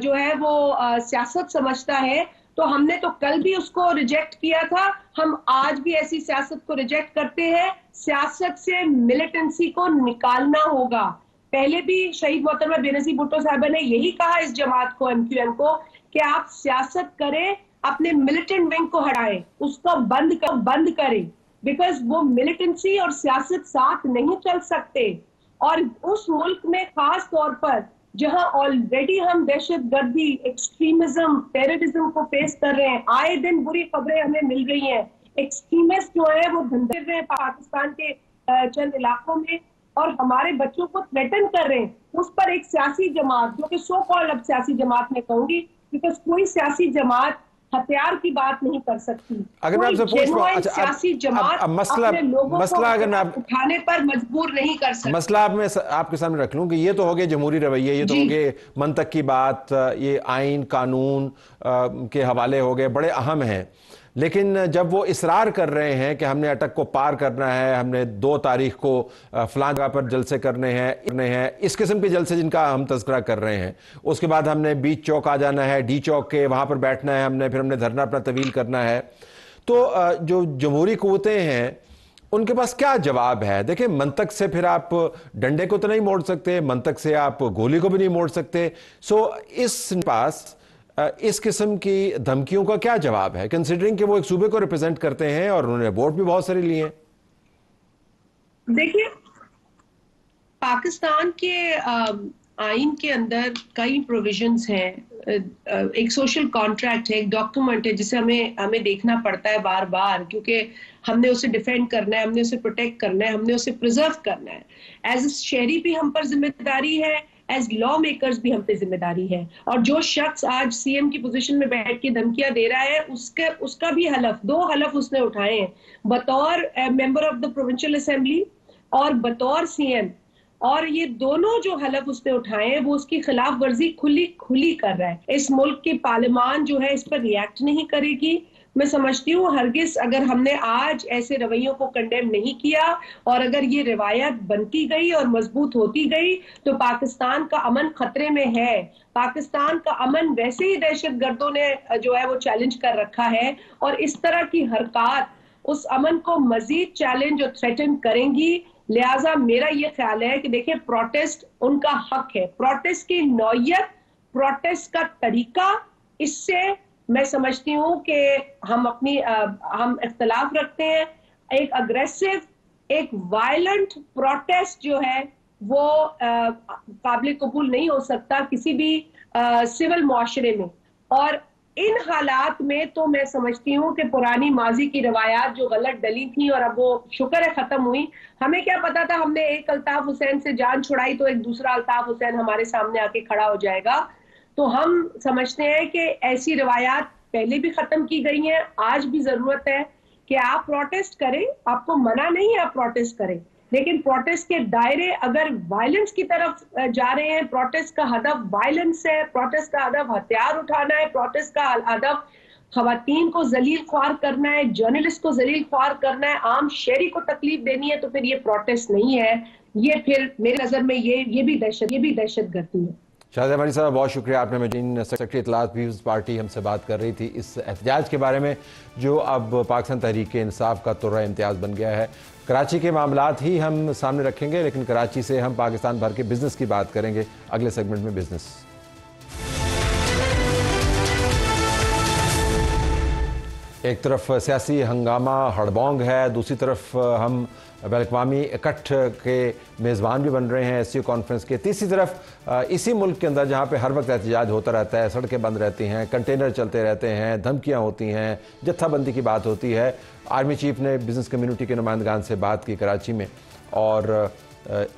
جو ہے وہ سیاست سمجھتا ہے، تو ہم نے تو کل بھی اس کو ریجیکٹ کیا تھا، ہم آج بھی ایسی سیاست کو ریجیکٹ کرتے ہیں. سیاست سے ملیٹنسی کو نکالنا ہوگا. پہلے بھی شہید محترمہ بے نظیر بھٹو صاحبہ نے یہی کہا اس جماعت کو، ایم کیو ایم کو، کہ آپ سیاست کریں، اپنے ملیٹنٹ ونگ کو ہٹائیں، اس کو بند کریں، بیکاز وہ ملیٹنسی اور سیاست ساتھ نہیں چل سکتے. اور اس ملک میں خاص طور پر جہاں آلریڈی ہم دہشت گردی، ایکسٹریمزم، ٹیررزم کو فیس کر رہے ہیں، آئے دن بری خبریں ہمیں مل رہی ہیں، ایکسٹریمسٹ جو ہیں وہ دھندے رہے ہیں پاکستان کے چند علاقوں میں اور ہمارے بچوں کو تھریٹن کر رہے ہیں، اس پر ایک سیاسی جماعت، جو کہ سو کالڈ اب سیاسی جماعت میں کہوں گی، بیکاز کوئی سیاسی جماعت ہتھیار کی بات نہیں کر سکتی، اگر میں آپ سے کوئی سیاسی جماعت اپنے لوگوں کو اٹھانے پر مجبور نہیں کر سکتی۔ مسئلہ آپ کے سامنے رکھ لوں کہ یہ تو ہو گئے جمہوری رویے، یہ تو ہو گئے منطق کی بات، یہ آئین قانون کے حوالے ہو گئے، بڑے اہم ہیں، لیکن جب وہ اصرار کر رہے ہیں کہ ہم نے اٹک کو پار کرنا ہے، ہم نے 2 تاریخ کو فلاں جگہ پر جلسے کرنے ہیں، اس قسم کے جلسے جن کا ہم تذکرہ کر رہے ہیں، اس کے بعد ہم نے بیچ چوک آ جانا ہے، ڈی چوک کے وہاں پر بیٹھنا ہے، پھر ہم نے دھرنا اپنا طویل کرنا ہے، تو جو جمہوری قوتیں ہیں ان کے پاس کیا جواب ہے؟ دیکھیں، منطق سے پھر آپ ڈنڈے کو تو نہیں موڑ سکتے، منطق سے آپ گولی کو بھی نہیں موڑ سکتے، اس پاس اس قسم کی دھمکیوں کا کیا جواب ہے، کنسیڈرنگ کہ وہ ایک صوبے کو ریپرزینٹ کرتے ہیں اور انہوں نے ووٹ بھی بہت سارے لیے ہیں؟ دیکھیے، پاکستان کے آئین کے اندر کئی پروویژنز ہیں، ایک سوشل کانٹریکٹ ہے، ایک ڈاکومنٹ ہے جسے ہمیں دیکھنا پڑتا ہے بار بار، کیونکہ ہم نے اسے ڈیفینڈ کرنا ہے، ہم نے اسے پروٹیکٹ کرنا ہے، ہم نے اسے پرزرو کرنا ہے۔ ایز اے شہری بھی ہم پر ذمہ داری ہے، ایز لا میکرز بھی ہم پہ ذمہ داری ہے، اور جو شخص آج سی ایم کی پوزیشن میں بیٹھ کے دھمکیاں دے رہا ہے، اس کا بھی حلف، 2 حلف اس نے اٹھائے ہیں، بطور member of the provincial assembly اور بطور سی ایم، اور یہ دونوں جو حلف اس نے اٹھائے ہیں وہ اس کی خلاف ورزی کھلی کر رہا ہے۔ اس ملک کی پارلیمان جو ہے اس پر ریئیکٹ نہیں کرے گی۔ میں سمجھتی ہوں ہرگز اگر ہم نے آج ایسے رویوں کو کنڈیم نہیں کیا اور اگر یہ روایت بنتی گئی اور مضبوط ہوتی گئی تو پاکستان کا امن خطرے میں ہے۔ پاکستان کا امن ویسے ہی دہشت گردوں نے جو ہے وہ چیلنج کر رکھا ہے، اور اس طرح کی حرکات اس امن کو مزید چیلنج اور تھریٹن کریں گی۔ لہٰذا میرا یہ خیال ہے کہ دیکھیں، پروٹیسٹ ان کا حق ہے، پروٹیسٹ کی نوعیت، پروٹیسٹ کا طریقہ، اس سے میں سمجھتی ہوں کہ ہم اختلاف رکھتے ہیں۔ ایک اگریسو، ایک وائلنٹ پروٹیسٹ جو ہے وہ قابل قبول نہیں ہو سکتا کسی بھی سول معاشرے میں، اور ان حالات میں تو میں سمجھتی ہوں کہ پرانی ماضی کی روایات جو غلط ڈلی تھیں اور اب وہ شکر ہے ختم ہوئی، ہمیں کیا پتا تھا ہم نے ایک الطاف حسین سے جان چھڑائی تو ایک دوسرا الطاف حسین ہمارے سامنے آ کے کھڑا ہو جائے گا۔ تو ہم سمجھتے ہیں کہ ایسی روایات پہلے بھی ختم کی گئی ہیں، آج بھی ضرورت ہے کہ آپ پروٹیسٹ کریں، آپ کو منع نہیں ہے آپ پروٹیسٹ کریں، لیکن پروٹیسٹ کے دائرے اگر وائلنس کی طرف جا رہے ہیں، پروٹیسٹ کا ہدف وائلنس ہے، پروٹیسٹ کا ہدف ہتھیار اٹھانا ہے، پروٹیسٹ کا ہدف خواتین کو ذلیل خوار کرنا ہے، جرنلسٹ کو ذلیل خوار کرنا ہے، عام شہری کو تکلیف دینی ہے، تو پھر یہ پروٹیسٹ نہیں ہے، یہ پھر میرے نظر میں یہ بھی دہشت گردی ہے۔ شاہزہ عمری صاحب، بہت شکریہ، آپ نے سیکرٹری اطلاعات پیپلز پارٹی ہم سے بات کر رہی تھی اس احتجاج کے بارے میں جو اب پاکستان تحریک انصاف کا طرح امتیاز بن گیا ہے۔ کراچی کے معاملات ہی ہم سامنے رکھیں گے، لیکن کراچی سے ہم پاکستان بھر کے بزنس کی بات کریں گے اگلے سیگمنٹ میں۔ بزنس ایک طرف سیاسی ہنگامہ ہڑبونگ ہے، دوسری طرف ہم بین الاقوامی اکٹھ کے میزبان بھی بن رہے ہیں ایس سی او کانفرنس کے، تیسری طرف اسی ملک کے اندر جہاں پہ ہر وقت احتجاج ہوتا رہتا ہے، سڑکیں بند رہتی ہیں، کنٹینر چلتے رہتے ہیں، دھمکیاں ہوتی ہیں، جتھا بندی کی بات ہوتی ہے۔ آرمی چیف نے بزنس کمیونٹی کے نمائندگان سے بات کی کراچی میں، اور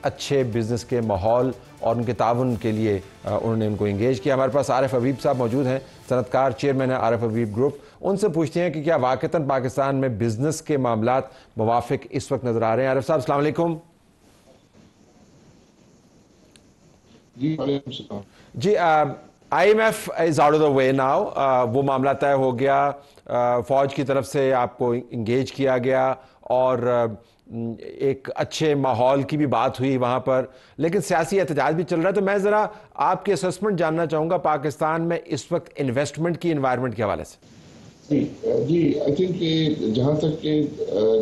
اچھے بزنس کے ماحول اور ان کے تعاون کے لیے انہوں نے ان کو انگیج کیا۔ ہمارے پاس عارف حبیب صاحب موجود ہیں، صنعت کار چیئرمین ہیں عارف حبیب گروپ، ان سے پوچھتے ہیں کہ کیا واقعتاً پاکستان میں بزنس کے معاملات موافق اس وقت نظر آ رہے ہیں۔ عارف صاحب السلام علیکم۔ جی، I M F is out of the way now, وہ معاملہ طے ہو گیا، فوج کی طرف سے آپ کو انگیج کیا گیا اور ایک اچھے ماحول کی بھی بات ہوئی وہاں پر، لیکن سیاسی احتجاج بھی چل رہا ہے۔ تو میں ذرا آپ کی اسسمنٹ جاننا چاہوں گا پاکستان میں اس وقت انویسٹمنٹ کی انوائرمنٹ کے حوالے سے۔ جی آئی تھنک کہ جہاں تک کہ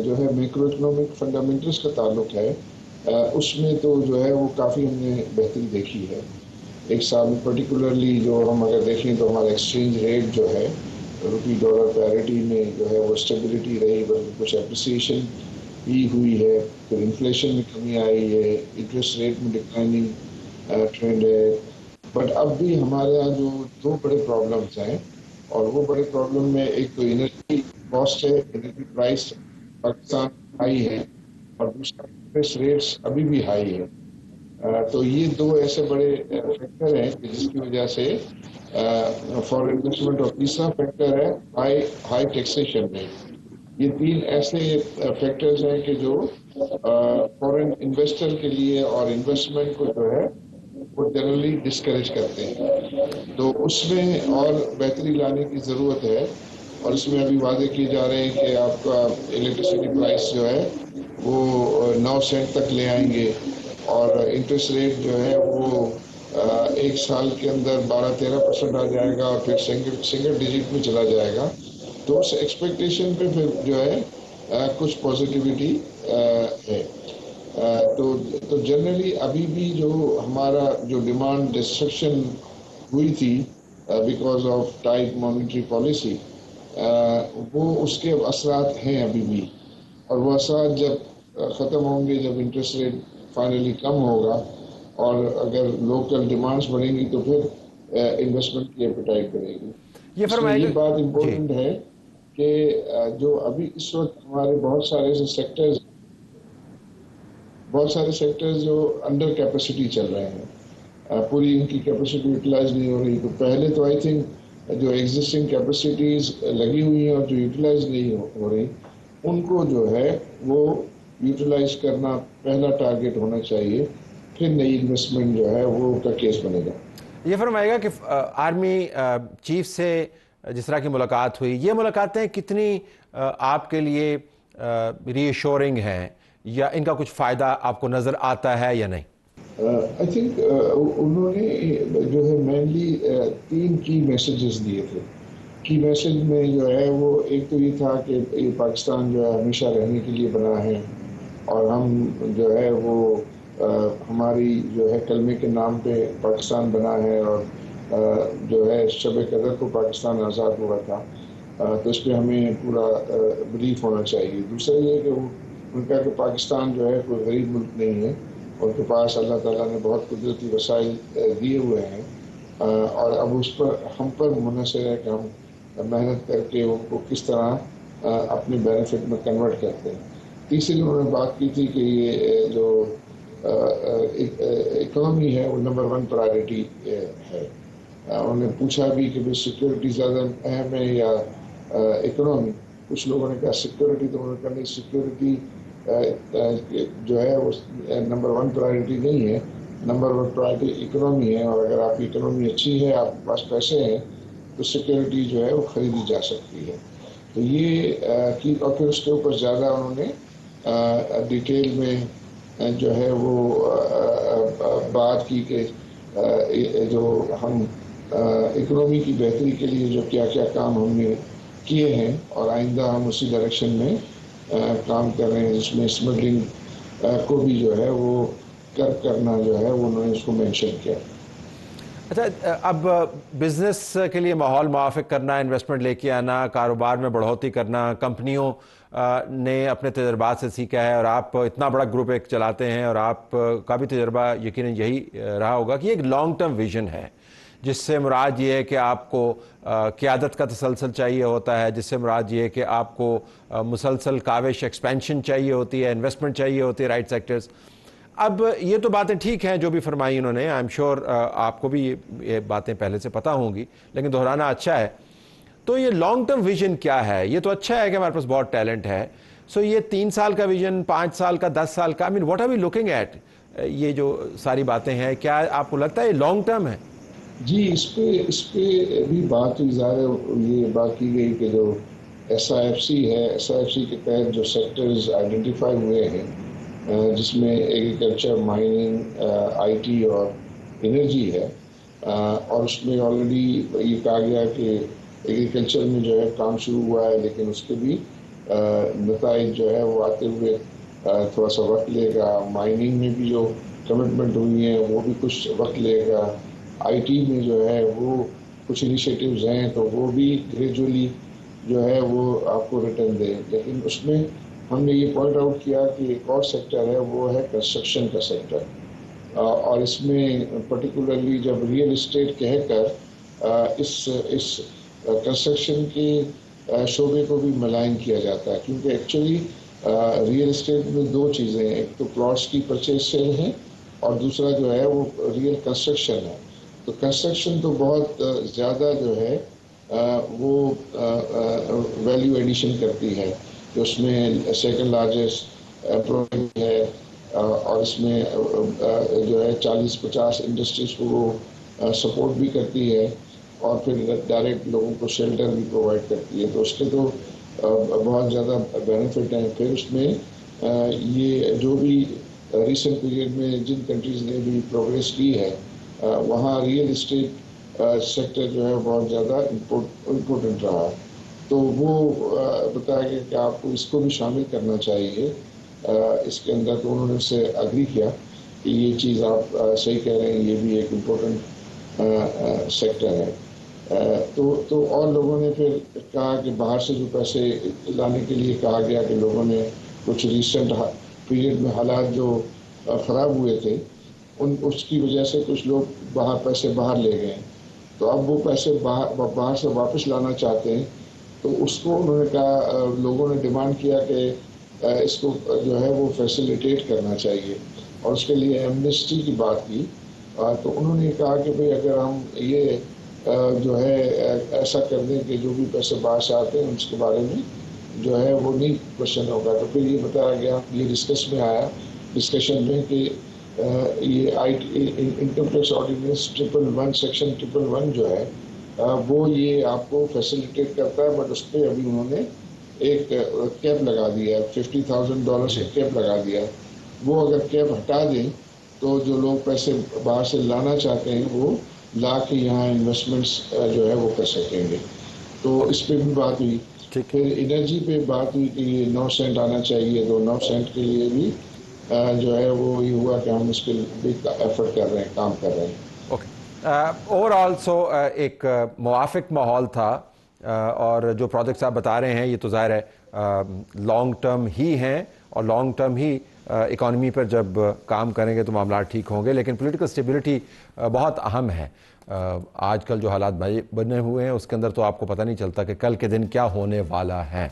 جو ہے میکرو اکنامک فنڈامنٹلس کا تعلق ہے، اس میں تو جو ہے وہ کافی ہم نے بہتری دیکھی ہے۔ ایک سال پرٹیکولرلی جو ہم اگر دیکھیں تو ہمارا ایکسچینج ریٹ جو ہے روپی ڈالر پیرٹی میں جو ہے وہ اسٹیبلٹی رہی، بلکہ کچھ اپریسیشن بھی ہوئی ہے، پھر انفلیشن میں کمی آئی ہے، انٹرسٹ ریٹ میں ڈکلائننگ ٹرینڈ ہے. بٹ اب بھی ہمارے یہاں جو دو بڑے پرابلمس ہیں، اور وہ بڑے پرابلم میں ایک تو انرجی کاسٹ ہے، انرجی پرائس پاکستان ہائی ہے، اور دوسرا انٹرسٹ ریٹس ابھی بھی ہائی ہے. تو یہ دو ایسے بڑے فیکٹر ہیں کہ جس کی وجہ سے فارن انویسٹمنٹ، اور تیسرا فیکٹر ہے ہائی ٹیکسیشن ریٹ. یہ تین ایسے فیکٹرز ہیں کہ جو فارن انویسٹر کے لیے اور انویسٹمنٹ کو جو ہے وہ جنرلی ڈسکریج کرتے ہیں. تو اس میں اور بہتری لانے کی ضرورت ہے، اور اس میں ابھی وعدے کیے جا رہے ہیں کہ آپ کا الیکٹریسٹی پرائس جو ہے وہ 9 سینٹ تک لے آئیں گے، اور انٹرسٹ ریٹ جو ہے وہ ایک سال کے اندر 12-13% آ جائے گا، اور پھر سنگل ڈیجٹ میں چلا جائے گا. تو اس ایکسپیکٹیشن پہ پھر جو ہے کچھ پازیٹیوٹی ہے. تو جنرلی ابھی بھی جو ہمارا جو ڈیمانڈ ڈسٹرکشن ہوئی تھی because of tight monetary policy, وہ اس کے اثرات ہیں ابھی بھی، اور وہ اثرات جب ختم ہوں گے، جب انٹرسٹ ریٹ فائنلی کم ہوگا اور اگر لوکل ڈیمانڈس بڑھیں گی تو پھر انویسٹمنٹ کی ایپیٹائٹ بڑھے گی. یہ اس میں فرمائے یہ گا بات جی. امپورٹنٹ ہے کہ جو ابھی اس وقت ہمارے بہت سارے ایسے سیکٹرز جو انڈر کیپیسٹی چل رہے ہیں، پوری ان کی کیپیسٹی یوٹیلائز نہیں ہو رہی. تو پہلے تو آئی تھنک جو ایگزسٹنگ کیپیسٹیز لگی ہوئی ہیں اور جو یوٹیلائز نہیں ہو رہی، ان کو جو ہے وہ یوٹیلائز کرنا پہلا ٹارگٹ ہونا چاہیے، پھر نئی انویسٹمنٹ جو ہے وہ کا کیس بنے گا. یہ فرمائے گا کہ آرمی چیف سے جس طرح کی ملاقات ہوئی، یہ ملاقاتیں کتنی آپ کے لیے ری ایشورنگ ہیں، یا ان کا کچھ فائدہ آپ کو نظر آتا ہے یا نہیں؟ آئی تھنک انہوں نے جو ہے مینلی 3 کی میسیجز دیے تھے. کی میسیج میں جو ہے وہ ایک تو یہ تھا کہ یہ پاکستان جو ہے ہمیشہ رہنے کے لیے بنا ہے، اور ہم جو ہے وہ ہماری جو ہے کلمے کے نام پہ پاکستان بنا ہے، اور جو ہے شب قدر کو پاکستان آزاد ہوا تھا. تو اس پہ ہمیں پورا بلیف ہونا چاہیے. دوسرا یہ کہ ان کا کہ پاکستان جو ہے کوئی غریب ملک نہیں ہے، ان کے پاس اللہ تعالیٰ نے بہت قدرتی وسائل دیے ہوئے ہیں، اور اب اس پر ہم پر منحصر ہے کہ ہم محنت کر کے ان کو کس طرح اپنے بینیفٹ میں کنورٹ کرتے ہیں. تیسری انہوں نے بات کی تھی کہ یہ جو اکنامی ہے وہ نمبر 1 پرائرٹی ہے. انہوں نے پوچھا بھی کہ سیکیورٹی زیادہ اہم ہے یا اکنامی. کچھ لوگوں نے کہا سیکیورٹی، تو انہوں نے کہا نہیں، سیکیورٹی جو ہے وہ نمبر 1 پرائرٹی نہیں ہے، نمبر 1 پرائرٹی اکنامی ہے، اور اگر آپ کی اکنامی اچھی ہے، آپ کے پاس پیسے ہیں، تو سیکیورٹی جو ہے وہ خریدی جا سکتی ہے. تو یہ کی، اور پھر اس کے اوپر زیادہ انہوں نے ڈیٹیل میں جو ہے وہ بات کی کہ جو ہم اکنامی کی بہتری کے لیے جو کیا کیا کام ہم نے کیے ہیں، اور آئندہ ہم اسی ڈائریکشن میں کام کر رہے ہیں، جس میں اسمگلنگ کو بھی جو ہے وہ کرنا جو ہے وہ انہوں نے اس کو مینشن کیا. اچھا، اب بزنس کے لیے ماحول موافق کرنا، انویسٹمنٹ لے کے آنا، کاروبار میں بڑھوتری کرنا، کمپنیوں نے اپنے تجربات سے سیکھا ہے، اور آپ اتنا بڑا گروپ ایک چلاتے ہیں، اور آپ کا بھی تجربہ یقیناً یہی رہا ہوگا کہ ایک لانگ ٹرم ویژن ہے، جس سے مراد یہ ہے کہ آپ کو قیادت کا تسلسل چاہیے ہوتا ہے، جس سے مراد یہ ہے کہ آپ کو مسلسل کاوش ایکسپینشن چاہیے ہوتی ہے، انویسٹمنٹ چاہیے ہوتی ہے رائٹ سیکٹرز. اب یہ تو باتیں ٹھیک ہیں جو بھی فرمائی انہوں نے، آئی ایم شیور آپ کو بھی یہ باتیں پہلے سے پتہ ہوں گی، لیکن دہرانا اچھا ہے. تو یہ لانگ ٹرم ویژن کیا ہے؟ یہ تو اچھا ہے کہ ہمارے پاس بہت ٹیلنٹ ہے، سو یہ 3 سال کا ویژن، 5 سال کا، 10 سال کا، I mean what are we looking at? یہ جو ساری باتیں ہیں، کیا آپ کو لگتا ہے یہ لانگ ٹرم ہے؟ جی، اس پہ بھی بات ہوئی. ظاہر یہ بات کی گئی کہ جو SIFC ہے، SIFC کے تحت جو سیکٹرز آئیڈینٹیفائی ہوئے ہیں، جس میں ایگریکلچر، مائننگ، IT اور انرجی ہے، اور اس میں آلریڈی یہ کہا گیا کہ ایگریکلچر میں جو ہے کام شروع ہوا ہے، لیکن اس کے بھی نتائج جو ہے وہ آتے ہوئے تھوڑا سا وقت لے گا. مائننگ میں بھی جو کمٹمنٹ ہوئی ہیں وہ بھی کچھ وقت لے گا. IT میں جو ہے وہ کچھ انیشیٹیوز ہیں، تو وہ بھی گریجولی جو ہے وہ آپ کو ریٹرن دیں. لیکن اس میں ہم نے یہ پوائنٹ آؤٹ کیا کہ ایک اور سیکٹر ہے وہ ہے کنسٹرکشن کا سیکٹر، اور اس میں پرٹیکولرلی جب ریئل اسٹیٹ کہہ کر اس کنسٹرکشن کے شعبے کو بھی ملائن کیا جاتا ہے، کیونکہ ایکچولی ریئل اسٹیٹ میں دو چیزیں ہیں، ایک تو پلاٹس کی پرچیز سیل ہے اور دوسرا جو ہے وہ ریئل کنسٹرکشن ہے۔ تو کنسٹرکشن تو بہت زیادہ جو ہے وہ ویلیو ایڈیشن کرتی ہے، کہ اس میں سیکنڈ لارجسٹ امپلائمنٹ ہے، اور اس میں جو ہے 40-50 انڈسٹریز کو وہ سپورٹ بھی کرتی ہے، اور پھر ڈائریکٹ لوگوں کو شیلٹر بھی پرووائڈ کرتی ہے، تو اس کے تو بہت زیادہ بینیفٹ ہیں۔ پھر اس میں یہ جو بھی ریسنٹ پیریڈ میں جن کنٹریز نے بھی پروگریس کی ہے، وہاں ریئل اسٹیٹ سیکٹر جو ہے بہت زیادہ امپورٹنٹ رہا، تو وہ بتایا گیا کہ آپ کو اس کو بھی شامل کرنا چاہیے اس کے اندر، تو انہوں نے اس سے اگری کیا کہ یہ چیز آپ صحیح کہہ رہے ہیں، یہ بھی ایک امپورٹنٹ سیکٹر ہے۔ تو اور لوگوں نے پھر کہا کہ باہر سے جو پیسے لانے کے لیے کہا گیا کہ لوگوں نے کچھ ریسنٹ پیریڈ میں حالات جو خراب ہوئے تھے اس کی وجہ سے کچھ لوگ پیسے باہر لے گئے، تو اب وہ پیسے باہر سے واپس لانا چاہتے ہیں، تو اس کو انہوں نے کہا، لوگوں نے ڈیمانڈ کیا کہ اس کو جو ہے وہ فیسیلیٹیٹ کرنا چاہیے، اور اس کے لیے ایمنسٹی کی بات کی، تو انہوں نے کہا کہ بھئی اگر ہم یہ جو ہے ایسا کر دیں کہ جو بھی پیسے باہر سے آتے ہیں اس کے بارے میں جو ہے وہ نہیں کوشچن ہوگا، تو پھر یہ بتایا گیا، یہ ڈسکشن میں کہ یہ انکم ٹیکس آرڈیننس 111 سیکشن 111 جو ہے وہ یہ آپ کو فیسیلیٹیٹ کرتا ہے، بٹ اس پہ ابھی انہوں نے ایک کیپ لگا دیا ہے، $50,000 کا کیپ لگا دیا ہے، وہ اگر کیپ ہٹا دیں تو جو لوگ پیسے باہر سے لانا چاہتے ہیں وہ لا کے یہاں انویسٹمنٹس جو ہے وہ کر سکیں گے، تو اس پہ بھی بات ہوئی۔ پھر انرجی پہ بات ہوئی کہ یہ 9 سینٹ آنا چاہیے، تو 9 سینٹ کے لیے بھی جو ہے وہ یہ ہوا کہ ہم اس کے بھی ایفرٹ کر رہے ہیں، کام کر رہے ہیں۔ اوور آل سو ایک موافق ماحول تھا، اور جو پروجیکٹس آپ بتا رہے ہیں یہ تو ظاہر ہے لانگ ٹرم ہی ہیں، اور لانگ ٹرم ہی اکانومی پر جب کام کریں گے تو معاملات ٹھیک ہوں گے، لیکن پولیٹیکل اسٹیبلٹی بہت اہم ہے۔ آج کل جو حالات بنے ہوئے ہیں اس کے اندر تو آپ کو پتہ نہیں چلتا کہ کل کے دن کیا ہونے والا ہے۔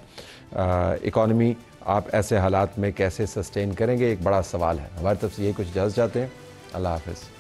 اکانومی آپ ایسے حالات میں کیسے سسٹین کریں گے، ایک بڑا سوال ہے۔ ہماری طرف سے یہ کچھ اجازت چاہتے ہیں۔ اللہ حافظ۔